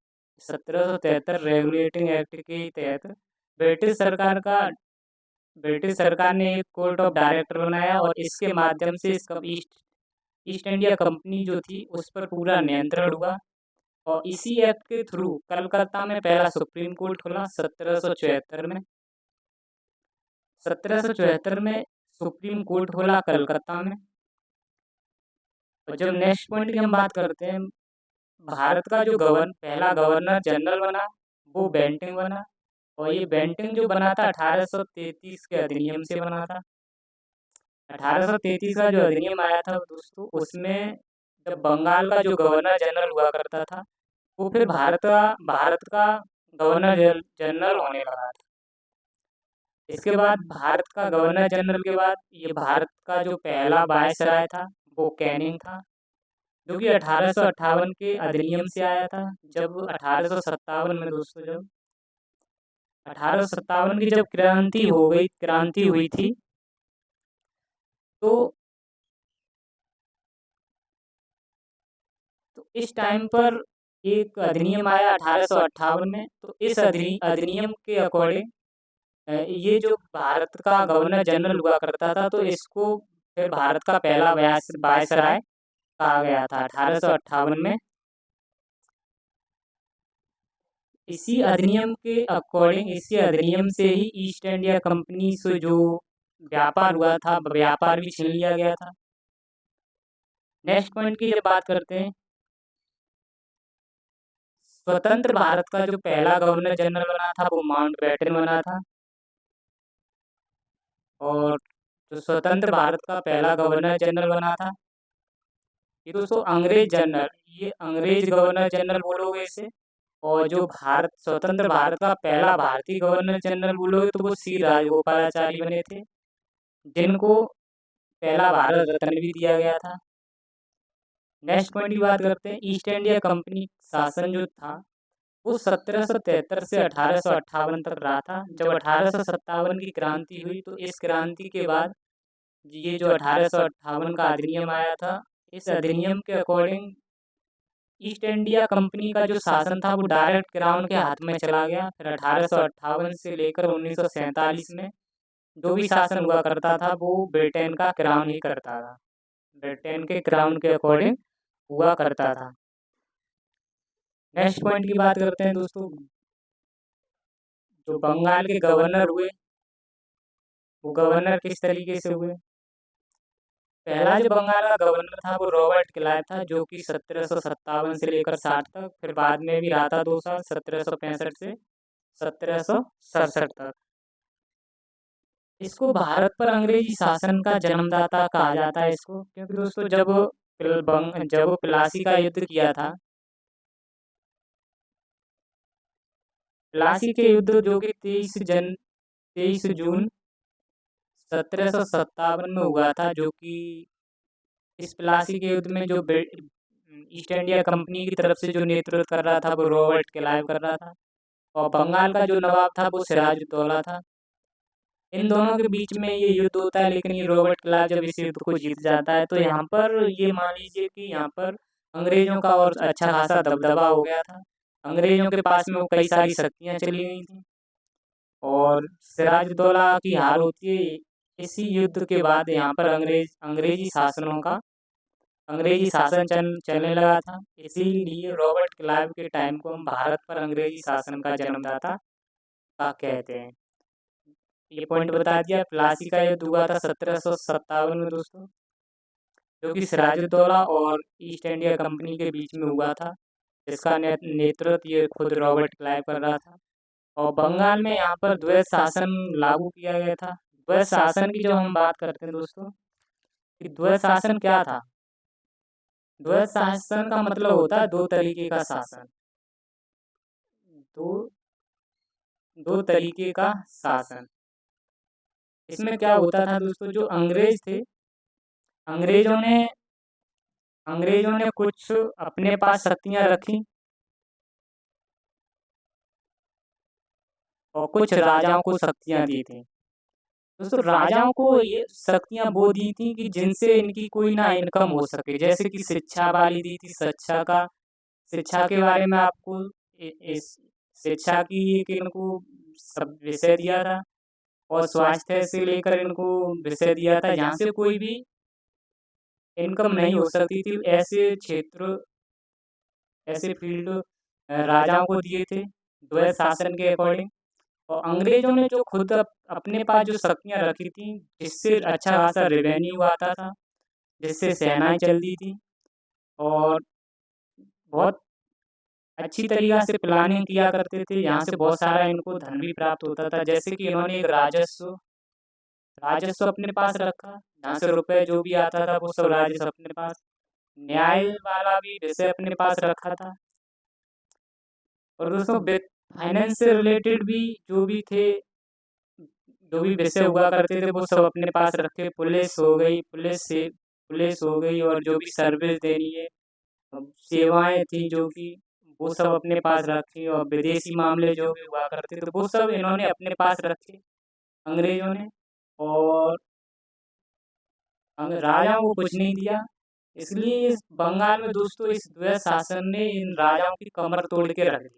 1773 रेगुलेटिंग एक्ट के तहत ब्रिटिश सरकार का ब्रिटिश सरकार ने एक कोर्ट ऑफ डायरेक्टर बनाया, और इसके माध्यम से ईस्ट इंडिया कंपनी जो थी उस पर पूरा नियंत्रण हुआ। और इसी एक्ट के थ्रू कलकत्ता में पहला सुप्रीम कोर्ट खुला 1774 में। 1774 में सुप्रीम कोर्ट खुला कलकत्ता में। और जब नेक्स्ट पॉइंट की हम बात करते हैं, भारत का जो पहला गवर्नर जनरल बना वो बेंटिंग बना। और ये बेंटिंग जो बना था 1833 के अधिनियम से बना था। 1833 का जो अधिनियम आया था दोस्तों, उसमें जब बंगाल का जो गवर्नर जनरल हुआ करता था, वो फिर भारत का गवर्नर जनरल होने लगा था। इसके बाद भारत का गवर्नर जनरल के बाद ये भारत का जो पहला वायसराय था वो कैनिंग था, जो कि 1858 के अधिनियम से आया था। जब 1857 में दोस्तों जब 1857 की जब क्रांति हुई थी, तो इस टाइम पर एक अधिनियम आया 1858 में। तो इस अधिनियम के अकॉर्डिंग ये जो भारत का गवर्नर जनरल हुआ करता था, तो इसको फिर भारत का पहला वायसराय कहा गया था 1858 में। इसी अधिनियम के अकॉर्डिंग, इसी अधिनियम से ही ईस्ट इंडिया कंपनी से जो व्यापार हुआ था, व्यापार भी छीन लिया गया था। नेक्स्ट पॉइंट की जब बात करते हैं, स्वतंत्र भारत का जो पहला गवर्नर जनरल बना था वो माउंटबेटन बना था। और जो स्वतंत्र भारत का पहला गवर्नर जनरल बना था, ये दोस्तों अंग्रेज जनरल, ये अंग्रेज गवर्नर जनरल बोलोगे इसे। और जो भारत स्वतंत्र भारत का पहला भारतीय गवर्नर जनरल बोलोगे तो वो सी राजगोपालाचारी बने थे, जिनको पहला भारत रत्न भी दिया गया था। नेक्स्ट पॉइंट की बात करते हैं, ईस्ट इंडिया कंपनी शासन जो था वो 1773 से 1858 तक रहा था। जब 1857 की क्रांति हुई तो इस क्रांति के बाद ये जो 1858 का अधिनियम आया था, इस अधिनियम के अकॉर्डिंग ईस्ट इंडिया कंपनी का जो शासन था वो डायरेक्ट क्राउन के हाथ में चला गया। फिर 1858 से लेकर 1947 में जो भी शासन हुआ करता था वो ब्रिटेन का क्राउन ही करता था, ब्रिटेन के क्राउन के अकॉर्डिंग हुआ करता था। नेक्स्ट पॉइंट की बात करते हैं दोस्तों, जो बंगाल के गवर्नर हुए वो गवर्नर किस तरीके से हुए। पहला जो बंगाल का गवर्नर था वो रॉबर्ट क्लाइव था, जो कि 1757 से लेकर 60 तक, फिर बाद में भी रहा था 2 साल, 1765 से 1767 तक। इसको भारत पर अंग्रेजी शासन का जन्मदाता कहा जाता है इसको, क्योंकि दोस्तों जब प्लासी का युद्ध किया था, प्लासी के युद्ध जो कि 23 जून 1757 में हुआ था, जो कि इस प्लासी के युद्ध में जो ईस्ट इंडिया कंपनी की तरफ से जो नेतृत्व कर रहा था वो रॉबर्ट क्लाइव कर रहा था, और बंगाल का जो नवाब था वो सिराजुद्दौला था। इन दोनों के बीच में ये युद्ध होता है, लेकिन ये रॉबर्ट क्लाइव जब इस युद्ध को जीत जाता है तो यहाँ पर ये मान लीजिए कि यहाँ पर अंग्रेजों का और अच्छा खासा दबदबा हो गया था। अंग्रेजों के पास में वो कई सारी शक्तियाँ चली गई थी, और सिराजुद्दौला की हार होती है। इसी युद्ध के बाद यहाँ पर अंग्रेजी शासन चलने लगा था। इसीलिए रॉबर्ट क्लाइव के टाइम को हम भारत पर अंग्रेजी शासन का जन्मदाता का कहते हैं। ये पॉइंट बता दिया। प्लासी का युद्ध हुआ था 1757 में दोस्तों, जो कि सिराजुद्दौला और ईस्ट इंडिया कंपनी के बीच में हुआ था, जिसका नेतृत्व ये खुद रॉबर्ट क्लाइव कर रहा था। और बंगाल में यहाँ पर द्वैत शासन लागू किया गया था। द्वैत शासन की जब हम बात करते हैं दोस्तों, कि द्वैत शासन क्या था। द्वैत शासन का मतलब होता है दो तरीके का शासन, दो दो तरीके का शासन। इसमें क्या होता था दोस्तों, जो अंग्रेज थे, अंग्रेजों ने कुछ अपने पास शक्तियां रखी और कुछ राजाओं को शक्तियां दी थी। दोस्तों राजाओं को ये शक्तियां वो दी थी कि जिनसे इनकी कोई ना इनकम हो सके, जैसे कि शिक्षा वाली दी थी। शिक्षा के बारे में आपको इस शिक्षा की एक इनको सब विषय दिया था, और स्वास्थ्य से लेकर इनको विषय दिया था, जहाँ से कोई भी इनकम नहीं हो सकती थी। ऐसे फील्ड राजाओं को दिए थे द्वैत शासन के अकॉर्डिंग। और अंग्रेजों ने जो खुद अपने पास जो शक्तियाँ रखी थी, जिससे अच्छा खासा रेवेन्यू आता था, जिससे सेनाएं चलती थी, और बहुत अच्छी तरीक़ा से प्लानिंग किया करते थे। यहाँ से बहुत सारा इनको धन भी प्राप्त होता था, जैसे कि इन्होंने एक राजस्व राजस्व अपने पास रखा, जहाँ से रुपए जो भी आता था वो सब राजस्व अपने पास। न्याय वाला भी विषय अपने पास रखा था। और दोस्तों फाइनेंस से रिलेटेड भी जो भी विषय हुआ करते थे वो सब अपने पास रखे। पुलिस हो गई, और जो भी सर्विस देनी है, सेवाएं थी जो कि वो सब अपने पास रखी। और विदेशी मामले जो भी हुआ करते थे वो सब इन्होंने अपने पास रखे, अंग्रेजों ने। और राजाओं को कुछ नहीं दिया। इसलिए इस बंगाल में दोस्तों इस द्वैत शासन ने इन राजाओं की कमर तोड़ के रख दी।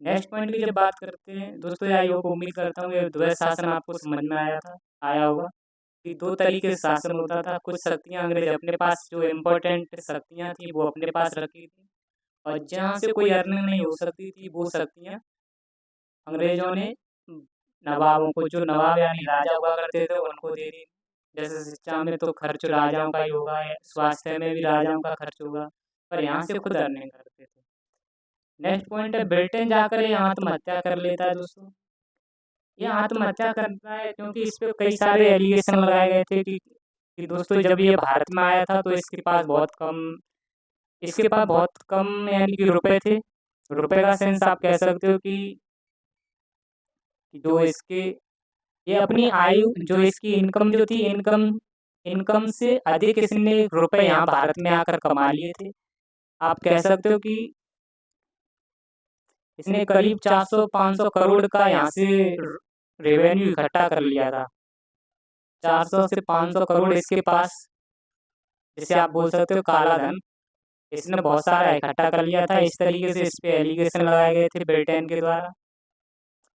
नेक्स्ट पॉइंट की जब बात करते हैं दोस्तों, आई होप उम्मीद करता हूँ ये द्वैत शासन आपको समझ में आया होगा कि दो तरीके से शासन होता था। कुछ शक्तियाँ अंग्रेज अपने पास, जो इम्पोर्टेंट शक्तियाँ थी वो अपने पास रखी थी, और जहाँ से कोई अर्निंग नहीं हो सकती थी, वो शक्तियाँ अंग्रेज़ों ने नवाबों को, जो नवाब यानी राजा हुआ करते थे, उनको दे दी। जैसे शिक्षा में तो खर्च राजाओं का ही होगा, या स्वास्थ्य में भी राजाओं का खर्च होगा, पर यहाँ से खुद अर्निंग करते थे। नेक्स्ट पॉइंट है, ब्रिटेन जाकर ये आत्महत्या कर लेता है दोस्तों। ये आत्महत्या करता है क्योंकि इस पे कई सारे एलिगेशन लगाए गए थे कि दोस्तों जब ये भारत में आया था तो इसके पास बहुत कम यानी कि रुपए थे। रुपए का सेंस आप कह सकते हो कि जो इसके ये अपनी आयु, जो इसकी इनकम जो थी, इनकम इनकम से अधिक इसने रुपए यहाँ भारत में आकर कमा लिए थे। आप कह सकते हो कि इसने करीब 400-500 करोड़ का यहाँ से रेवेन्यू इकट्ठा कर लिया था। 400 से 500 करोड़ इसके पास, जिसे आप बोल सकते हो काला धन, इसने बहुत सारा इकट्ठा कर लिया था। इस तरीके से इस पे एलिगेशन लगाए गए थे ब्रिटेन के द्वारा,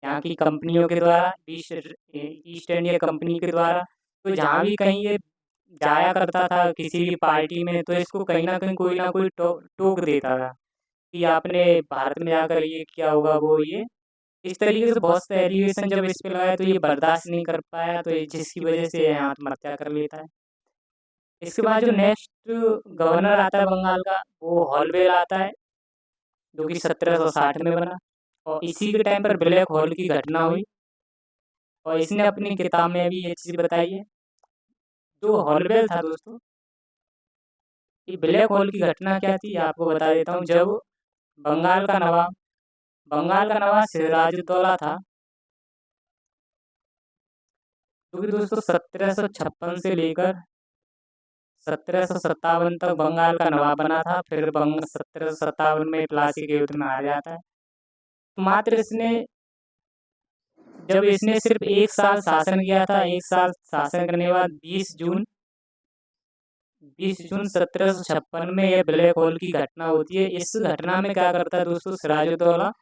यहाँ की कंपनियों के द्वारा, ईस्ट इंडिया कंपनी के द्वारा। तो जहाँ भी कहीं ये जाया करता था किसी भी पार्टी में, तो इसको कहीं न कहीं कोई ना कोई टोक देता था कि आपने भारत में जाकर ये किया होगा, वो ये। इस तरीके से बहुत से एलिगेशन जब इस पे लगाए तो ये बर्दाश्त नहीं कर पाया, तो जिसकी वजह से ये आत्महत्या कर लेता है। इसके बाद जो नेक्स्ट गवर्नर आता है बंगाल का, वो हॉलवेल आता है, जो कि 1760 में बना। और इसी के टाइम पर ब्लैक होल की घटना हुई, और इसने अपनी किताब में भी ये चीज़ बताई है। जो हॉलवेल था दोस्तों, ये ब्लैक होल की घटना क्या थी, आपको बता देता हूँ। जब बंगाल का नवाब बंगाल का नवाब सिराजुद्दौला था, जो कि दोस्तों 1756 से लेकर 1757 तक बंगाल का नवाब बना था। फिर 1757 में प्लासी के युद्ध में हार जाता है। तो मात्र इसने जब इसने सिर्फ 1 साल शासन किया था, 1 साल शासन करने के बाद 20 जून 1756 में यह ब्लैक होल की घटना होती है। इस घटना में क्या करता है दोस्तों, सिराजुद्दौला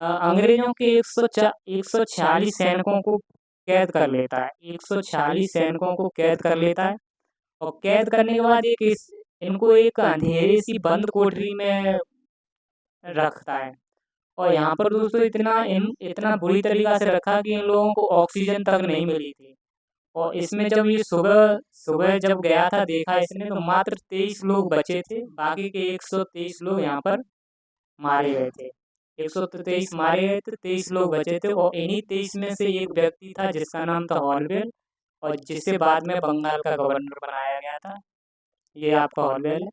अंग्रेजों के 146 सैनिकों को कैद कर लेता है। 146 सैनिकों को कैद कर लेता है, और कैद करने के बाद इनको एक अंधेरी सी बंद कोठरी में रखता है। और यहाँ पर दोस्तों इतना बुरी तरीक़ा से रखा कि इन लोगों को ऑक्सीजन तक नहीं मिली थी। और इसमें जब ये सुबह सुबह जब गया था, देखा इसने, तो मात्र 23 लोग बचे थे, बाकी के 123 लोग यहाँ पर मारे गए थे। 123 मारे गए थे, 23 लोग बचे थे, और इन्हीं 23 में से एक व्यक्ति था जिसका नाम था हॉलवेल, और जिसे बाद में बंगाल का गवर्नर बनाया गया था। ये आपका हॉलवेल है।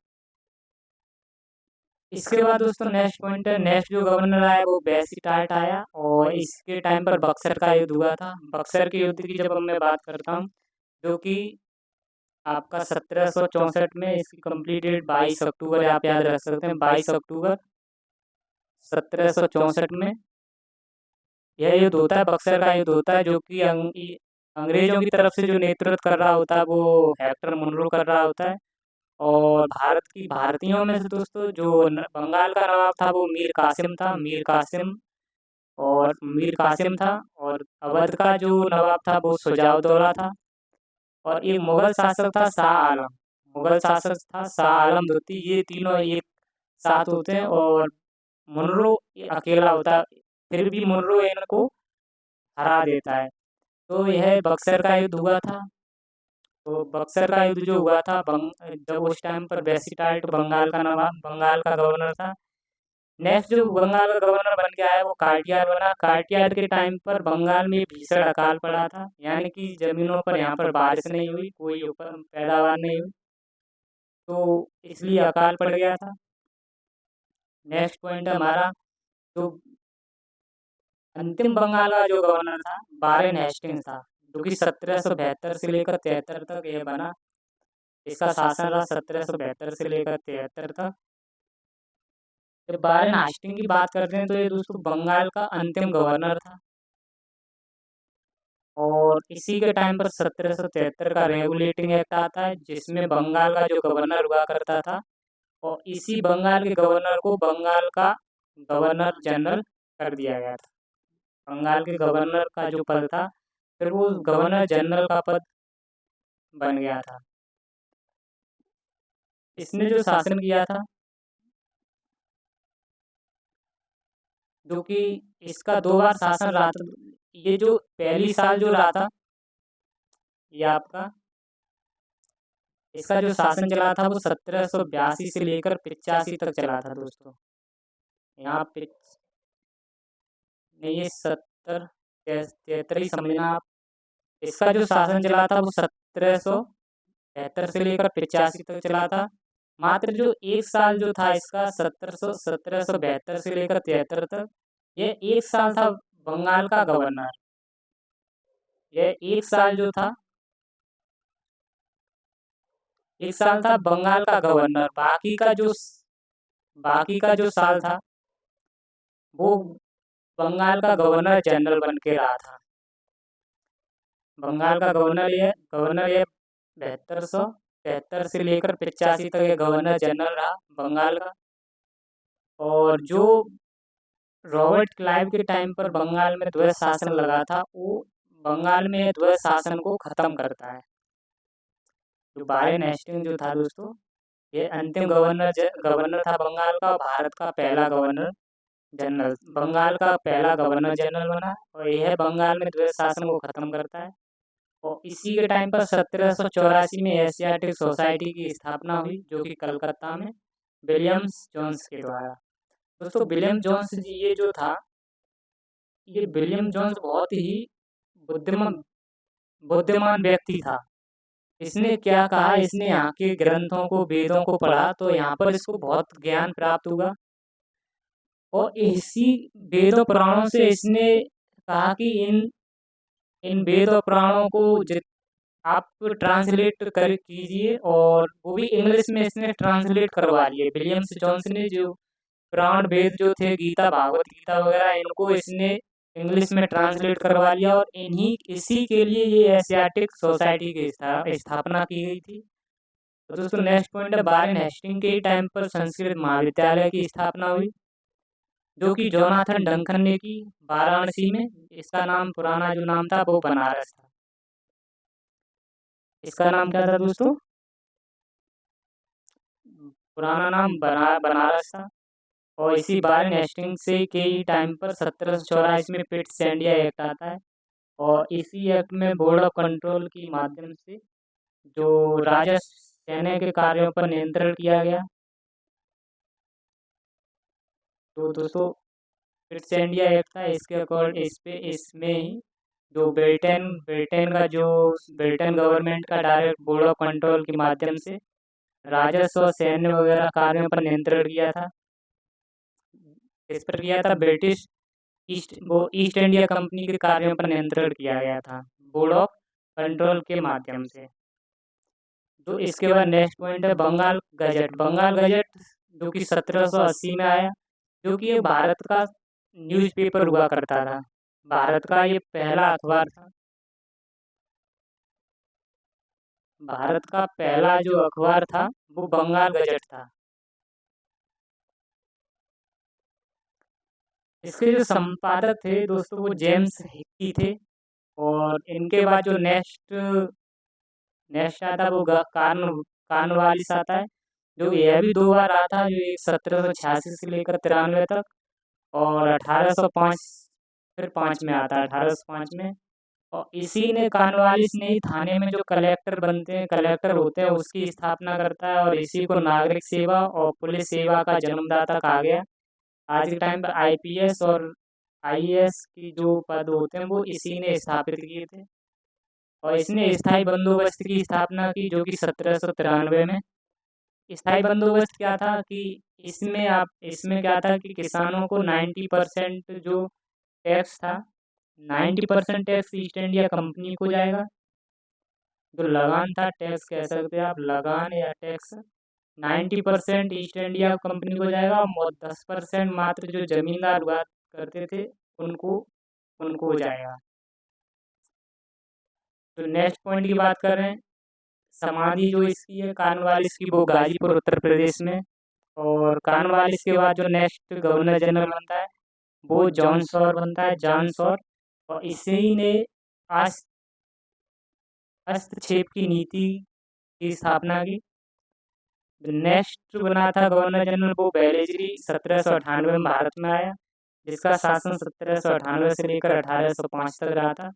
इसके बाद दोस्तों नेक्स्ट पॉइंट है, नेक्स्ट जो गवर्नर आया वो बेसिटाट आया, और इसके टाइम पर बक्सर का युद्ध हुआ था। बक्सर के युद्ध की जब मैं बात करता हूँ, जो कि आपका 1764 में, इसकी कंप्लीट डेट 22 अक्टूबर आप याद रख सकते हैं, 22 अक्टूबर 1764 में यह युद्ध होता है, बक्सर का युद्ध होता है, जो कि अंग्रेजों की तरफ से जो नेतृत्व कर रहा होता है वो हेक्टर मुनरो कर रहा होता है। और भारतीयों में से दोस्तों जो बंगाल का नवाब था वो मीर कासिम था, और अवध का जो नवाब था वो शुजाउद्दौला था, और एक मुगल शासक था शाह आलम द्वितीय। ये तीनों एक साथ होते हैं, और मुनरो अकेला होता है, फिर भी मुनरो इनको हरा देता है। तो यह बक्सर का युद्ध हुआ था। तो बक्सर का युद्ध जो हुआ था, जब उस टाइम पर बेसिटाइट बंगाल का गवर्नर था। नेक्स्ट जो बंगाल का गवर्नर बन के आया वो कार्टियार बना। कार्टियार के टाइम पर बंगाल में भीषण अकाल पड़ा था, यानी कि ज़मीनों पर यहाँ पर बारिश नहीं हुई, कोई पैदावार नहीं हुई, तो इसलिए अकाल पड़ गया था। नेक्स्ट पॉइंट है हमारा, जो अंतिम बंगाल का जो गवर्नर था, वारेन हेस्टिंग्स था, जो कि 1772 से लेकर 73 तक यह बना। इसका शासन रहा 1772 से लेकर 73 तक। जब वारेन हेस्टिंग की बात करते हैं तो ये दोस्तों बंगाल का अंतिम गवर्नर था, और इसी के टाइम पर 1773 का रेगुलेटिंग एक्ट आता है, जिसमें बंगाल का जो गवर्नर हुआ करता था, और इसी बंगाल के गवर्नर को बंगाल का गवर्नर जनरल कर दिया गया था। बंगाल के गवर्नर का जो पद था, फिर वो गवर्नर जनरल का पद बन गया था। इसने जो शासन किया था, जो कि इसका 2 बार शासन रहा था। ये जो पहली साल जो रहा था, ये आपका इसका जो शासन चला था वो 1782 से लेकर 85 तक चला था दोस्तों। यहाँ पे नहीं, ये 73 ही समझना आप। इसका जो शासन चला था वो 1772 से लेकर 85 तक चला था। मात्र जो एक साल जो था इसका 1772 से लेकर 73 तक, ये एक साल था बंगाल का गवर्नर। यह एक साल जो था, एक साल था बंगाल का गवर्नर। बाकी का जो साल था वो बंगाल का गवर्नर जनरल बन के रहा था। बंगाल का गवर्नर ये 7273 से लेकर 85 तक ये गवर्नर जनरल रहा बंगाल का। और जो रॉबर्ट क्लाइव के टाइम पर बंगाल में द्वैत शासन लगा था, वो बंगाल में द्वैत शासन को खत्म करता है। जो वारेन हेस्टिंग जो था दोस्तों, ये अंतिम गवर्नर था बंगाल का, भारत का पहला गवर्नर जनरल, बंगाल का पहला गवर्नर जनरल बना, और यह बंगाल में द्वैत शासन को खत्म करता है। और इसी के टाइम पर 1784 में एशियाटिक सोसाइटी की स्थापना हुई, जो कि कलकत्ता में विलियम्स जोन्स के द्वारा। दोस्तों विलियम जोन्स जी ये जो था, ये विलियम जोन्स बहुत ही बुद्धिमान बुद्धिमान व्यक्ति था। इसने क्या कहा, इसने यहाँ के ग्रंथों को, वेदों को पढ़ा, तो यहाँ पर इसको बहुत ज्ञान प्राप्त हुआ। और इसी वेदों पुराणों से इसने कहा कि इन इन वेद और पुराणों को आप ट्रांसलेट कर कीजिए, और वो भी इंग्लिश में इसने ट्रांसलेट करवा लिए। विलियम्स जोन्स ने जो पुराण वेद जो थे, गीता, भागवत गीता वगैरह, इनको इसने इंग्लिश में ट्रांसलेट करवा लिया, और इसी के लिए ये एशियाटिक सोसाइटी की स्थापना की गई थी। तो दोस्तों नेक्स्ट पॉइंट है, वारेन हेस्टिंग के टाइम पर संस्कृत महाविद्यालय की स्थापना हुई, जो कि जोनाथन डंकन ने की वाराणसी में। इसका नाम, पुराना जो नाम था वो बनारस था। इसका नाम क्या था दोस्तों? पुराना नाम बनारस था। और इसी वारेन हेस्टिंग से के ही टाइम पर 1784 में पिट्स इंडिया एक्ट आता है, और इसी एक्ट में बोर्ड ऑफ कंट्रोल के माध्यम से जो राजस्व सेना के कार्यों पर नियंत्रण किया गया। तो दोस्तों पिट्स इंडिया एक्ट था, इसके अकॉर्ड इसमें ही जो ब्रिटेन का जो ब्रिटेन गवर्नमेंट का डायरेक्ट बोर्ड ऑफ कंट्रोल के माध्यम से राजस्व और सैन्य वगैरह कार्यों पर नियंत्रण किया था। इस पर किया था ब्रिटिश ईस्ट इंडिया कंपनी के कार्यों पर नियंत्रण किया गया था बोर्ड ऑफ कंट्रोल के माध्यम से। तो इसके बाद नेक्स्ट पॉइंट है बंगाल गजट। बंगाल गजट जो कि 1780 में आया, जो कि ये भारत का न्यूज़पेपर हुआ करता था। भारत का ये पहला अखबार था। भारत का पहला जो अखबार था वो बंगाल गजट था। इसके जो संपादक थे दोस्तों वो जेम्स हिक्की थे। और इनके बाद जो नेक्स्ट नेक्स्ट आता है वो कार्नवालिस आता है, जो यह भी 2 बार आता है, जो 1786 से लेकर 93 तक, और 1805 फिर 5 में आता है, 1805 में। और इसी ने कार्नवालिस ने ही थाने में जो कलेक्टर होते हैं उसकी स्थापना करता है, और इसी को नागरिक सेवा और पुलिस सेवा का जन्मदाता कहा गया। आज के टाइम पर आईपीएस और आईएएस की जो पद होते हैं वो इसी ने स्थापित किए थे। और इसने स्थायी बंदोबस्त की स्थापना की, जो कि 1793 में। स्थायी बंदोबस्त क्या था कि इसमें क्या था कि किसानों को 90% जो टैक्स था, 90% टैक्स ईस्ट इंडिया कंपनी को जाएगा। जो लगान था, टैक्स कह सकते हैं आप, लगान या टैक्स, 90% ईस्ट इंडिया कंपनी को जाएगा, और 10% मात्र जो जमींदार हुआ करते थे उनको उनको जाएगा। तो नेक्स्ट पॉइंट की बात कर रहे हैं, समाधि जो इसकी है कार्नवालिस की, वो गाजीपुर उत्तर प्रदेश में। और कार्नवालिस के बाद जो नेक्स्ट गवर्नर जनरल बनता है वो जॉन सॉर बनता है, जॉन सॉर। और इसी ने आज हस्तक्षेप की नीति की स्थापना की। नेक्स्ट बना था गवर्नर जनरल वो बेलेजरी, 1798 में भारत में आया। जिसका शासन 1798 से लेकर 1805 तक रहा था।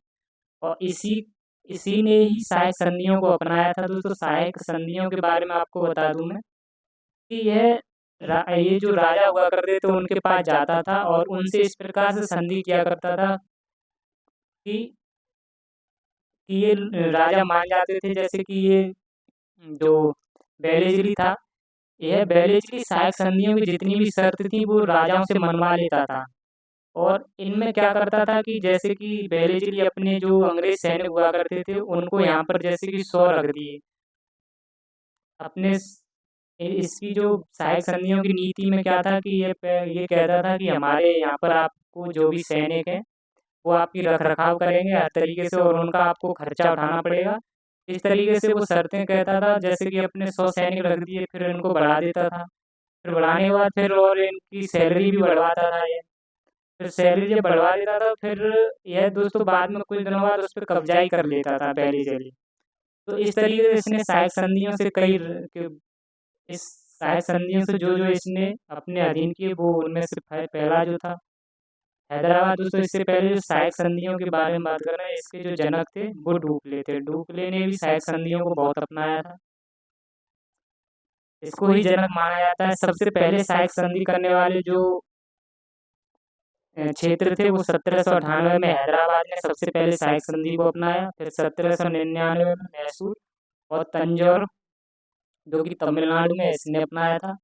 और इसी इसी ने ही सहायक संधियों को अपनाया था। दोस्तों, सहायक संधियों के बारे में आपको बता दूं मैं कि ये जो राजा हुआ करते थे उनके पास जाता था और उनसे इस प्रकार से संधि किया करता था कि ये राजा मान जाते थे, जैसे कि ये जो बेलेजली था, यह बेलेजली सहायक संधियों की जितनी भी शर्त थी वो राजाओं से मनवा लेता था। और इनमें क्या करता था कि जैसे कि बेलेजली अपने जो अंग्रेज सैनिक हुआ करते थे उनको यहाँ पर जैसे कि 100 रख दिए अपने इसकी जो सहायक संधियों की नीति में क्या था कि ये कहता था कि हमारे यहाँ पर आपको जो भी सैनिक हैं वो आपकी रख रखाव करेंगे हर तरीके से और उनका आपको खर्चा उठाना पड़ेगा। इस तरीके से वो शर्तें कहता था, जैसे कि अपने 100 सैनिक रख दिए, फिर इनको बढ़ा देता था। फिर बढ़ाने के बाद फिर और इनकी सैलरी भी बढ़वाता था ये। फिर सैलरी जब बढ़वा देता था फिर यह दोस्तों बाद में कुछ दिनों बाद उस पर कब्जा ही कर लेता था पहली जली। तो इस तरीके से इसने सहायक संधियों से इस सहायक संधियों से जो जो इसने अपने अधीन किए वो उनमें से पहला जो था हैदराबाद। दोस्तों, इससे पहले जो सहायक संधियों के बारे में बात कर रहे हैं, इसके जो जनक थे वो डुप्ले थे। डुप्ले ने भी सहायक संधियों को बहुत अपनाया था, इसको ही जनक माना जाता है। सबसे पहले सहायक संधि करने वाले जो क्षेत्र थे वो 1798 में हैदराबाद ने सबसे पहले सहायक संधि को अपनाया। फिर 1799 में मैसूर और तंजौर जो कि तमिलनाडु में इसने अपनाया था।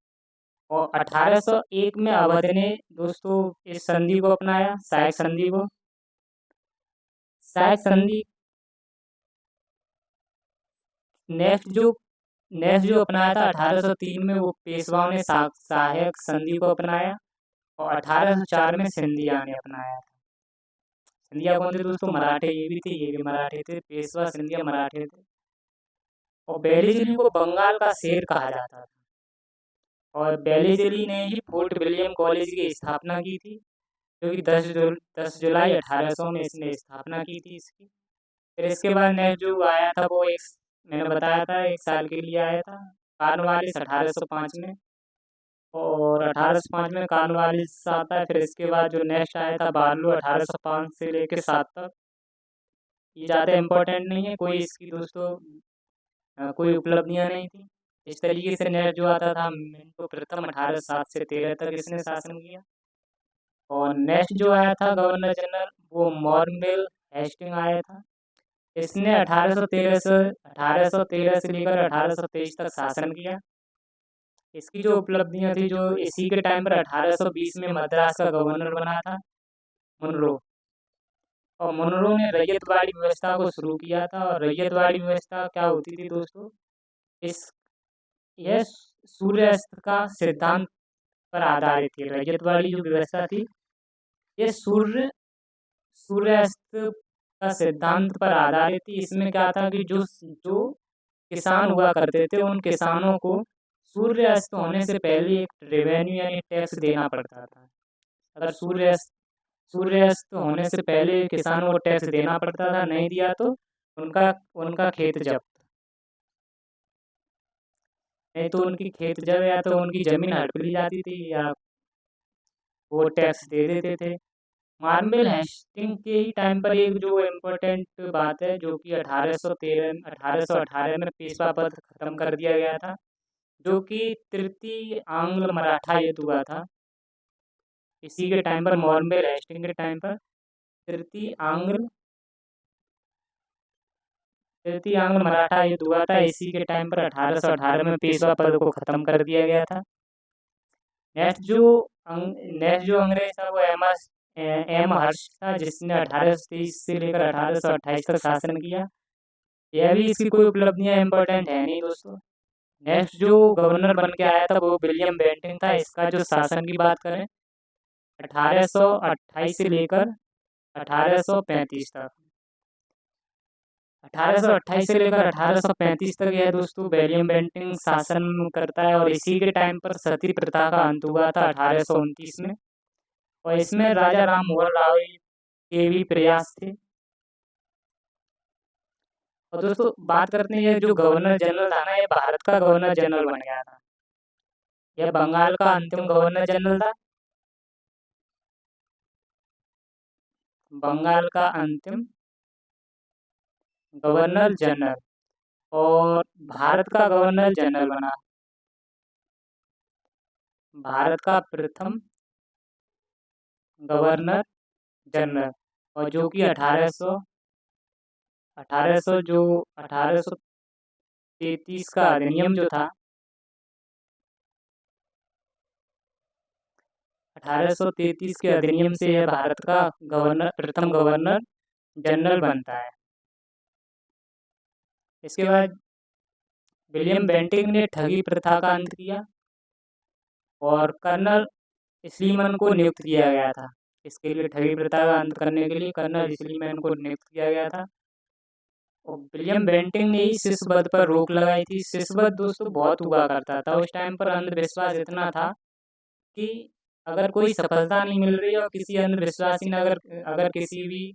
और 1801 में अवध ने दोस्तों इस संधि को अपनाया, सहायक संधि को। सहायक संधि नेक्स्ट जो अपनाया था 1803 में, वो पेशवाओं ने सहायक संधि को अपनाया। और 1804 में सिंधिया ने अपनाया था। सिंधिया कौन थे दोस्तों? मराठे। ये भी थे, ये भी मराठे थे। पेशवा सिंधिया मराठे थे। और बेलीजली को बंगाल का शेर कहा जाता था। और बेलीजली ने ही फोर्ट विलियम कॉलेज की स्थापना की थी, जो कि 10 जुलाई 1800 में इसने स्थापना की थी इसकी। फिर इसके बाद नेक्स्ट जो आया था वो मैंने बताया था 1 साल के लिए आया था, कॉर्नवालिस 1805 में। और 1805 में कॉर्नवालिस आता है। फिर इसके बाद जो नेक्स्ट आया था बार्लो 1805 से लेकर 7 तक। ये ज़्यादा इम्पोर्टेंट नहीं है, कोई इसकी दोस्तों कोई उपलब्धियां नहीं थी। इस तरीके से नेक्स्ट जो आता था मिंटो प्रथम 1807 से 13 तक इसने शासन किया। और नेक्स्ट जो आया था गवर्नर जनरल वो मॉर्नवेल हेस्टिंग आया था। इसने 1813 से लेकर 1823 तक शासन किया। इसकी जो उपलब्धियां थी, जो इसी के टाइम पर 1820 में मद्रास का गवर्नर बना था मुनरो। और मुनरो ने रैयतवाड़ी व्यवस्था को शुरू किया था। और रैयतवाड़ी व्यवस्था क्या होती थी दोस्तों? इस यह सूर्यास्त का सिद्धांत पर आधारित थी। रैयतवाड़ी जो व्यवस्था थी ये सूर्यास्त का सिद्धांत पर आधारित थी। इसमें क्या था कि जो जो किसान हुआ करते थे उन किसानों को सूर्यास्त होने से पहले एक रेवेन्यू यानी टैक्स देना पड़ता था। अगर सूर्यास्त होने से पहले किसानों को टैक्स देना पड़ता था, नहीं दिया तो उनका उनका खेत जब्त, नहीं तो उनकी खेत जब या तो उनकी जमीन हड़प ली जाती थी या वो टैक्स दे देते थे। मार्नवेल हेस्टिंग के ही टाइम पर एक जो इम्पोर्टेंट बात है, जो कि 1818 में पेशवा पद खत्म कर दिया गया था, जो कि तृतीय आंग्ल मराठा युद्ध हुआ था। इसी के टाइम पर मार्नवेल हेस्टिंग के टाइम पर तृतीय आंग्ल मराठा युद्ध हुआ था। इसी के टाइम पर 1818 में पेशवा पद को खत्म कर दिया गया था। नेक्स्ट जो नेक्स्ट जो अंग्रेज था वो एम हर्ष था, जिसने 1823 से लेकर 1828 तक शासन किया। यह भी इसकी कोई उपलब्धियां इम्पोर्टेंट है नहीं दोस्तों। नेक्स्ट जो गवर्नर बन के आया था वो विलियम बेंटिंग था। इसका जो शासन की बात करें 1828 से लेकर 1835 तक, 1828 से लेकर 1835 तक यह दोस्तों विलियम बेंटिंग शासन करता है। और इसी के टाइम पर सती प्रथा का अंत हुआ था 1829 में। और इसमें राजा राम मोहन राय के भी प्रयास थे। और दोस्तों बात करते हैं, ये जो गवर्नर जनरल था ना, ये भारत का गवर्नर जनरल बन गया था। यह बंगाल का अंतिम गवर्नर जनरल था। बंगाल का अंतिम गवर्नर जनरल और भारत का गवर्नर जनरल बना। भारत का प्रथम गवर्नर जनरल, और जो कि 1833 का अधिनियम जो था, 1833 के अधिनियम से यह भारत का प्रथम गवर्नर जनरल बनता है। इसके बाद विलियम बेंटिंक ने ठगी प्रथा का अंत किया और कर्नल स्लीमैन को नियुक्त किया गया था। इसके लिए ठगी प्रथा का अंत करने के लिए कर्नल स्लीमैन को नियुक्त किया गया था। और विलियम बेंटिंक ने ही शिशुवध पर रोक लगाई थी। शिशुवध दोस्तों बहुत हुआ करता था उस टाइम पर। अंधविश्वास इतना था कि अगर कोई सफलता नहीं मिल रही और किसी अंधविश्वासी ने अगर किसी भी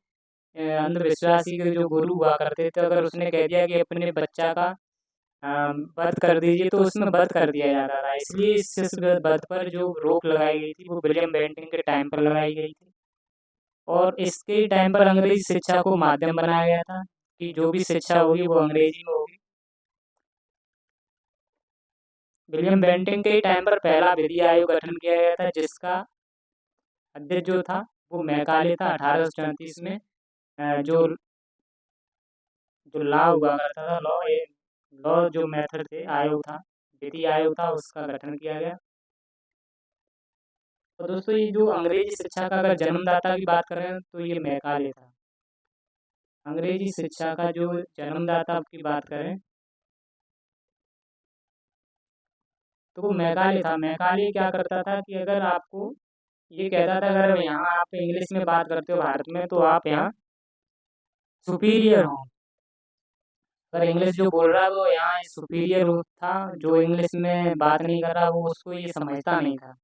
अंधविश्वासी के जो गुरु हुआ करते थे, अगर उसने कह दिया कि अपने बच्चा का वध कर दीजिए, तो उसमें वध कर दिया जाता था। इसलिए इस वध पर जो रोक लगाई गई थी वो विलियम बेंटिंक के टाइम पर लगाई गई थी। और इसके टाइम पर अंग्रेजी शिक्षा को माध्यम बनाया गया था कि जो भी शिक्षा होगी वो अंग्रेजी में होगी। विलियम बेंटिंक के टाइम पर पहला विधि आयोग गठन किया गया था, जिसका अध्यक्ष जो था वो मैकाले था। 1834 में जो जो लॉ हुआ करता था, लॉ जो मेथड थे, आयोग था, विधि आयोग था, उसका गठन किया गया। तो दोस्तों ये जो अंग्रेजी शिक्षा का अगर जन्मदाता की बात करें तो ये मैकाले था। अंग्रेजी शिक्षा का जो जन्मदाता की बात करें तो वो मैकाले था। मैकाले क्या करता था कि अगर आपको ये कहता था अगर यहाँ आप इंग्लिश में बात करते हो भारत में, तो आप यहाँ सुपीरियर हो। अगर इंग्लिश जो बोल रहा है वो यहाँ सुपीरियर था, जो इंग्लिश में बात नहीं कर रहा वो उसको ये समझता नहीं था।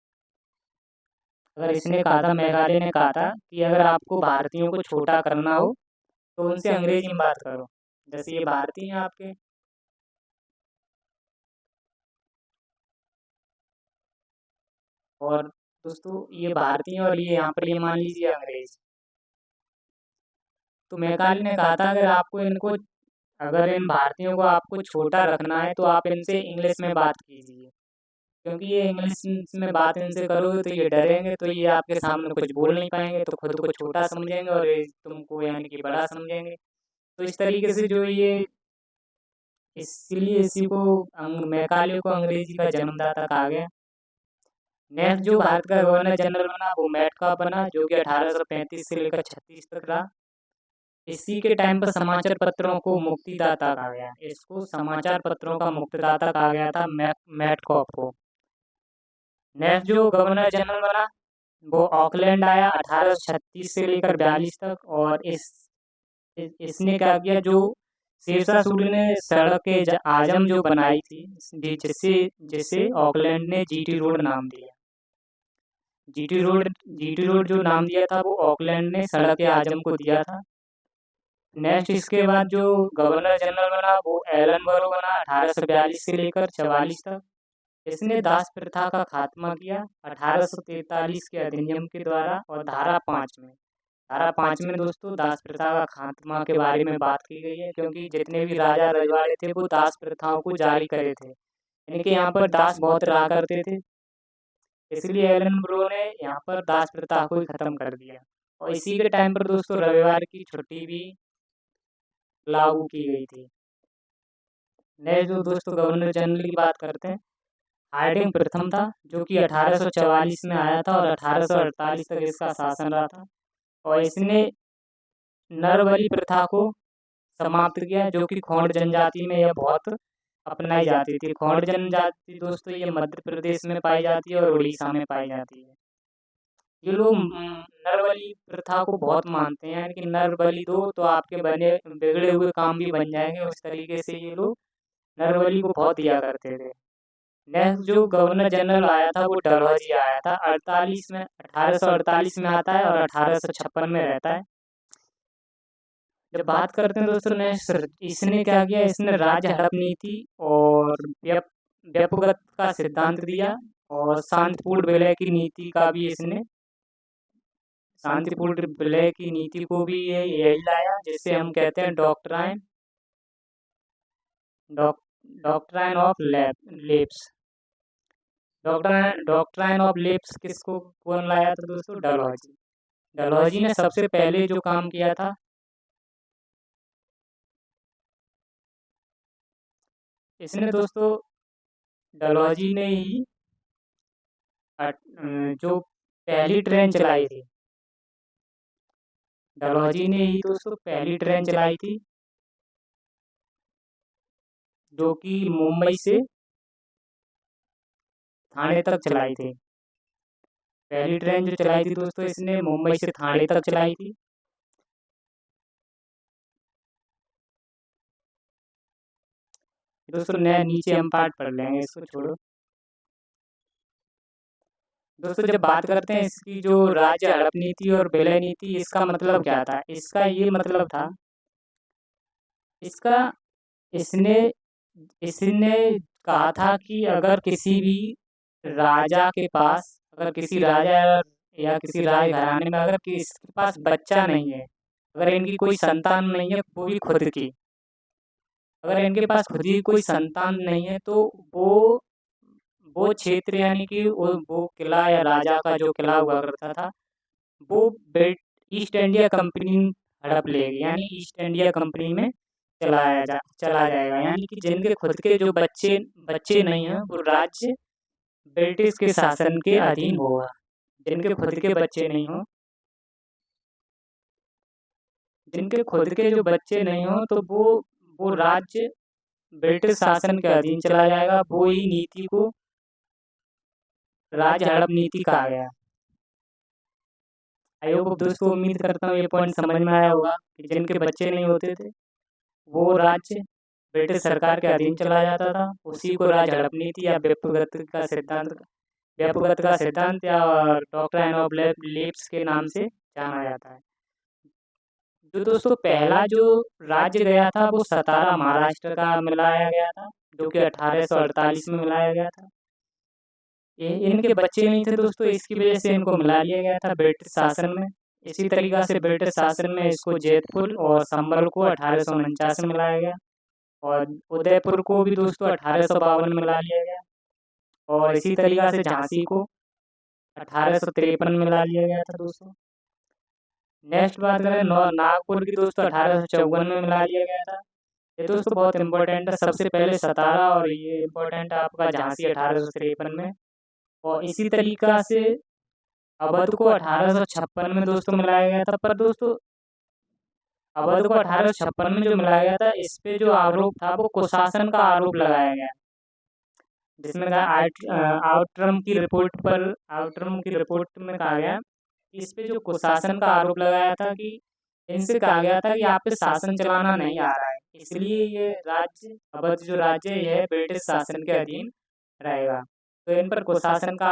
अगर इसने कहा था, मेघालय ने कहा था कि अगर आपको भारतीयों को छोटा करना हो तो उनसे अंग्रेजी में बात करो। जैसे ये भारतीय हैं आपके, और दोस्तों ये भारतीय और ये यहाँ पर ये मान लीजिए अंग्रेज। तो मैकाले ने कहा था अगर इन भारतीयों को आपको छोटा रखना है तो आप इनसे इंग्लिश में बात कीजिए, क्योंकि ये इंग्लिश में बात इनसे करोगे तो ये डरेंगे, तो ये आपके सामने कुछ बोल नहीं पाएंगे, तो खुद को छोटा समझेंगे और ये तुमको यानी कि बड़ा समझेंगे। तो इस तरीके से जो ये इसलिए इसी को मैकाले को अंग्रेजी का जन्मदाता कहा गया। नेक्स्ट जो भारत का गवर्नर जनरल बना वो मेटकाफ बना, जो कि 1835 से लेकर 36 तक रहा। इसी के टाइम पर समाचार पत्रों को मुक्तिदाता कहा गया। इसको समाचार पत्रों का मुक्तिदाता कहा गया था मेटकाफ को। नेक्स्ट जो गवर्नर जनरल बना वो ऑकलैंड आया 1836 से लेकर 42 तक। और इसने क्या किया, जो शेरशाह सूरी ने सड़क आजम जो बनाई थी, जिसे जिसे ऑकलैंड ने जीटी रोड नाम दिया। जीटी रोड जो नाम दिया था वो ऑकलैंड ने सड़क आजम को दिया था। नेक्स्ट इसके बाद जो गवर्नर जनरल बना वो एलन बरो बना 1842 से लेकर 44 तक। इसने दास प्रथा का खात्मा किया 1843 के अधिनियम के द्वारा। और धारा 5 में दोस्तों दास प्रथा का खात्मा के बारे में बात की गई है, क्योंकि जितने भी राजा रजवाड़े थे वो दास प्रथाओं को जारी करे थे, यानी कि यहाँ पर दास बहुत रहा करते थे। इसलिए एलन ब्रो ने यहाँ पर दास प्रथा को ही खत्म कर दिया। और इसी के टाइम पर दोस्तों रविवार की छुट्टी भी लागू की गई थी। नेक्स्ट जो दोस्तों गवर्नर जनरल की बात करते हैं, हार्डिंग प्रथम था, जो कि 1844 में आया था और 1848 तक इसका शासन रहा था। और इसने नरबली प्रथा को समाप्त किया, जो कि खोंड जनजाति में यह बहुत अपनाई जाती थी। खोंड जनजाति दोस्तों ये मध्य प्रदेश में पाई जाती है और उड़ीसा में पाई जाती है। ये लोग नरबली प्रथा को बहुत मानते हैं कि नर बलि दो तो आपके बने बिगड़े हुए काम भी बन जाएंगे। उस तरीके से ये लोग नरबली को बहुत दिया करते थे। नेक्स्ट जो गवर्नर जनरल आया था वो डलहौजी आया था 1848 में आता है और 1856 में रहता है। जब बात करते हैं दोस्तों नेक्स्ट, इसने क्या किया, इसने राज्य हड़प नीति और व्यपगत का सिद्धांत दिया और शांतिपूर्ण विलय की नीति का भी इसने शांतिपूर्ण विलय की नीति को भी ये यही लाया, जिससे हम कहते हैं doctrine of lapse. Doctrine of lapse किसको कौन लाया था दोस्तों? डलहौजी। डलहौजी ने सबसे पहले जो काम किया था, इसने दोस्तों डलहौजी ने ही जो पहली ट्रेन चलाई थी, डलहौजी ने ही दोस्तों पहली ट्रेन चलाई थी, जो कि मुंबई से थाने तक चलाई थी। पहली ट्रेन जो चलाई थी दोस्तों, इसने मुंबई से थाने तक चलाई थी। दोस्तों नीचे हम पार्ट पढ़ लेंगे, इसको छोड़ो। दोस्तों जब बात करते हैं इसकी जो राज्य हड़प नीति और विलय नीति, इसका मतलब क्या था? इसका ये मतलब था, इसका इसने इसने कहा था कि अगर किसी भी राजा के पास, अगर किसी राजा या किसी राज घराने में अगर किसके पास बच्चा नहीं है, अगर इनकी कोई संतान नहीं है, वो भी खुद की, अगर इनके पास खुद की कोई संतान नहीं है, तो वो क्षेत्र यानी कि वो किला या राजा का जो किला हुआ करता था, वो ईस्ट इंडिया कंपनी हड़प लेगी, यानी ईस्ट इंडिया कंपनी में चला जाएगा। यानी कि जिनके खुद के जो बच्चे बच्चे नहीं हैं, वो राज्य ब्रिटिश के शासन के अधीन होगा। जिनके खुद के बच्चे नहीं हो, जिनके खुद के जो बच्चे नहीं हो, तो वो राज्य ब्रिटिश शासन के अधीन चला जाएगा। वो ही नीति को राज्य हड़प नीति कहा गया। आई होप दोस्तों, उम्मीद करता हूँ ये पॉइंट समझ में आया होगा कि जिनके बच्चे नहीं होते थे, वो राज्य ब्रिटिश सरकार के अधीन चला जाता था। उसी को राज्य हड़प नीति या व्यापकता का सिद्धांत या डॉक्ट्राइन ऑफ लेप्स के नाम से जाना जाता है। जो दोस्तों पहला जो राज्य गया था, वो सतारा महाराष्ट्र का मिलाया गया था, जो कि 1848 में मिलाया गया था। इनके बच्चे नहीं थे दोस्तों, इसकी वजह से इनको मिला लिया गया था ब्रिटिश शासन में। इसी तरीका से ब्रिटिश शासन में इसको जयपुर और संभल को 1849 में मिलाया गया, और उदयपुर को भी दोस्तों 1852 में मिला लिया गया, और इसी तरीका से झांसी को 1853 में मिला लिया गया था दोस्तों। नेक्स्ट बात करें नागपुर की दोस्तों, 1854 में मिला लिया गया था। ये दोस्तों बहुत इंपॉर्टेंट है। सबसे पहले सतारा, और ये इंपॉर्टेंट है आपका झांसी 1853 में। और इसी तरीका से अवध को 1856 में दोस्तों मिलाया गया था। पर दोस्तों अवध को 1856 में जो मिलाया गया था, इस पे जो आरोप था, वो कुशासन का आरोप लगाया गया, जिसमें आउटरम की रिपोर्ट में कहा गया, इस पे जो कुशासन का आरोप लगाया था कि इनसे कहा गया था कि आप पे शासन चलाना नहीं आ रहा है, इसलिए ये राज्य अवध जो राज्य है, यह ब्रिटिश शासन के अधीन रहेगा। तो इन पर कुशासन का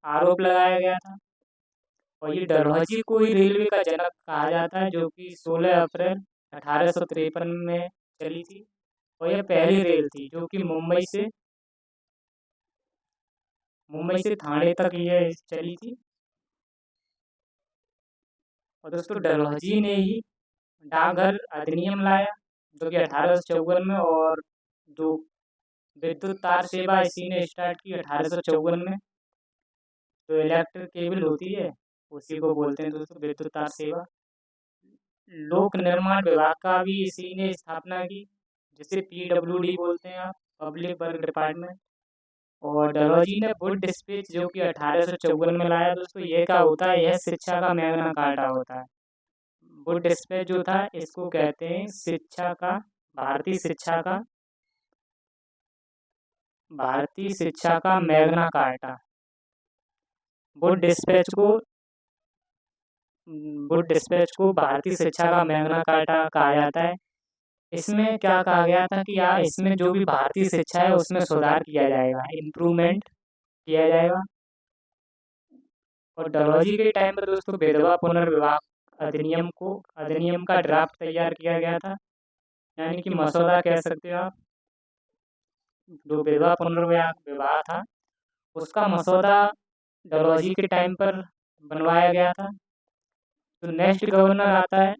आरोप लगाया गया था। और ये डलहौजी को ही रेलवे का जनक कहा जाता है, जो कि 16 अप्रैल 1853 में चली थी। और यह पहली रेल थी जो कि मुंबई से थाने तक ये चली थी। और दोस्तों डलहौजी ने ही डाकघर अधिनियम लाया, जो कि 1854 में, और जो विद्युत तार सेवा इसी ने स्टार्ट की 1854 में। जो इलेक्ट्रिक केबल होती है, उसी को बोलते हैं दोस्तों विद्युत तार सेवा। लोक निर्माण विभाग का भी इसी ने स्थापना की, जिसे PWD बोलते हैं आप, पब्लिक वर्क डिपार्टमेंट। और डलहौजी ने वुड डिस्पैच, जो कि 1854 में लाया दोस्तों। ये क्या होता है? यह शिक्षा का मैग्ना कार्टा होता है। वुड डिस्पैच जो था, इसको कहते हैं भारतीय शिक्षा का मैग्ना कार्टा। वुड डिस्पैच को भारतीय शिक्षा का मैग्ना कार्टा कहा जाता है। इसमें क्या कहा गया था कि इसमें जो भी भारतीय शिक्षा है, उसमें सुधार किया जाएगा, इम्प्रूवमेंट किया जाएगा। और डलहौजी के टाइम पर दोस्तों विधवा पुनर्विवाह अधिनियम का ड्राफ्ट तैयार किया गया था, यानी कि मसौदा कह सकते हो आप। जो विधवा पुनर्विवाह था, उसका मसौदा डलहौजी के टाइम पर बनवाया गया था। तो नेक्स्ट गवर्नर आता है,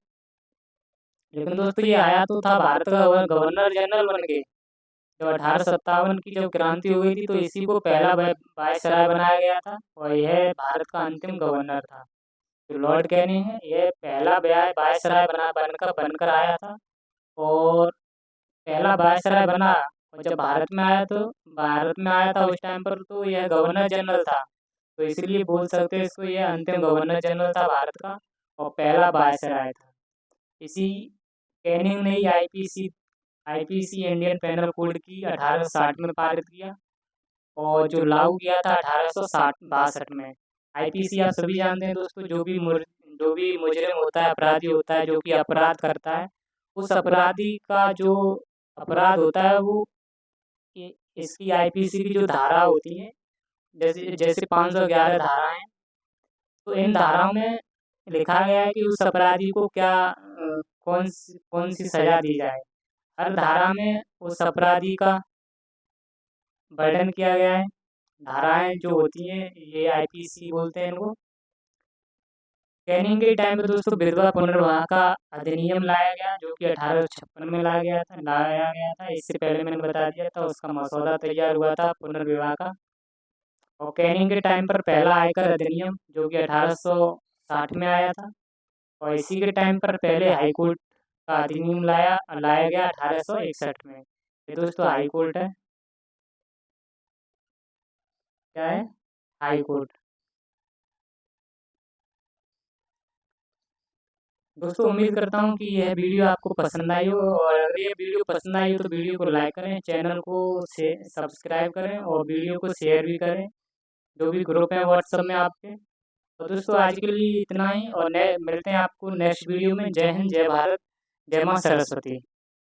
लेकिन दोस्तों ये आया तो था भारत का गवर्नर जनरल बन के। जब 1857 की जब क्रांति हो गई थी तो इसी को पहला वायसराय बनाया गया था और यह भारत का अंतिम गवर्नर था। जो लॉर्ड कैनिंग है यह पहला वायसराय बनकर आया था और पहला वायसराय बना। और जब भारत में आया था उस टाइम पर तो यह गवर्नर जनरल था, तो इसीलिए बोल सकते हैं इसको यह अंतिम गवर्नर जनरल था भारत का और पहला वायसराय था। इसी कैनिंग ने ही आईपीसी इंडियन पेनल कोड की 1860 में पारित किया और जो लागू किया था 1862 में। आईपीसी आप सभी जानते हैं दोस्तों, जो भी मुजरिम होता है, अपराधी होता है, जो कि अपराध करता है, उस अपराधी का जो अपराध होता है वो इसकी आईपीसी की जो धारा होती है, जैसे जैसे 511 धारा है, तो इन धाराओं में लिखा गया है कि उस अपराधी को कौन सी सजा दी जाए। हर धारा में उस अपराधी का वर्णन किया गया है। धाराएं जो होती हैं ये आईपीसी बोलते हैं इनको। कैनिंग के टाइम पे दोस्तों विधवा पुनर्विवाह का अधिनियम लाया गया, जो कि 1856 में लाया गया था। इससे पहले मैंने बता दिया था उसका मसौदा तैयार हुआ था पुनर्विवाह का। और कैनिंग के टाइम पर पहला आयकर अधिनियम जो कि 1860 में आया था और इसी के टाइम पर पहले हाई कोर्ट का अधिनियम लाया गया 1861 में। ये दोस्तों हाई कोर्ट है, क्या है, हाई कोर्ट। दोस्तों उम्मीद करता हूँ कि यह वीडियो आपको पसंद आई हो, और अगर ये वीडियो पसंद आई हो तो वीडियो को लाइक करें, चैनल को सब्सक्राइब करें और वीडियो को शेयर भी करें जो भी ग्रुप है व्हाट्सएप में आपके। तो दोस्तों आज के लिए इतना ही और मिलते हैं आपको नेक्स्ट वीडियो में। जय हिंद, जय भारत, जय माँ सरस्वती।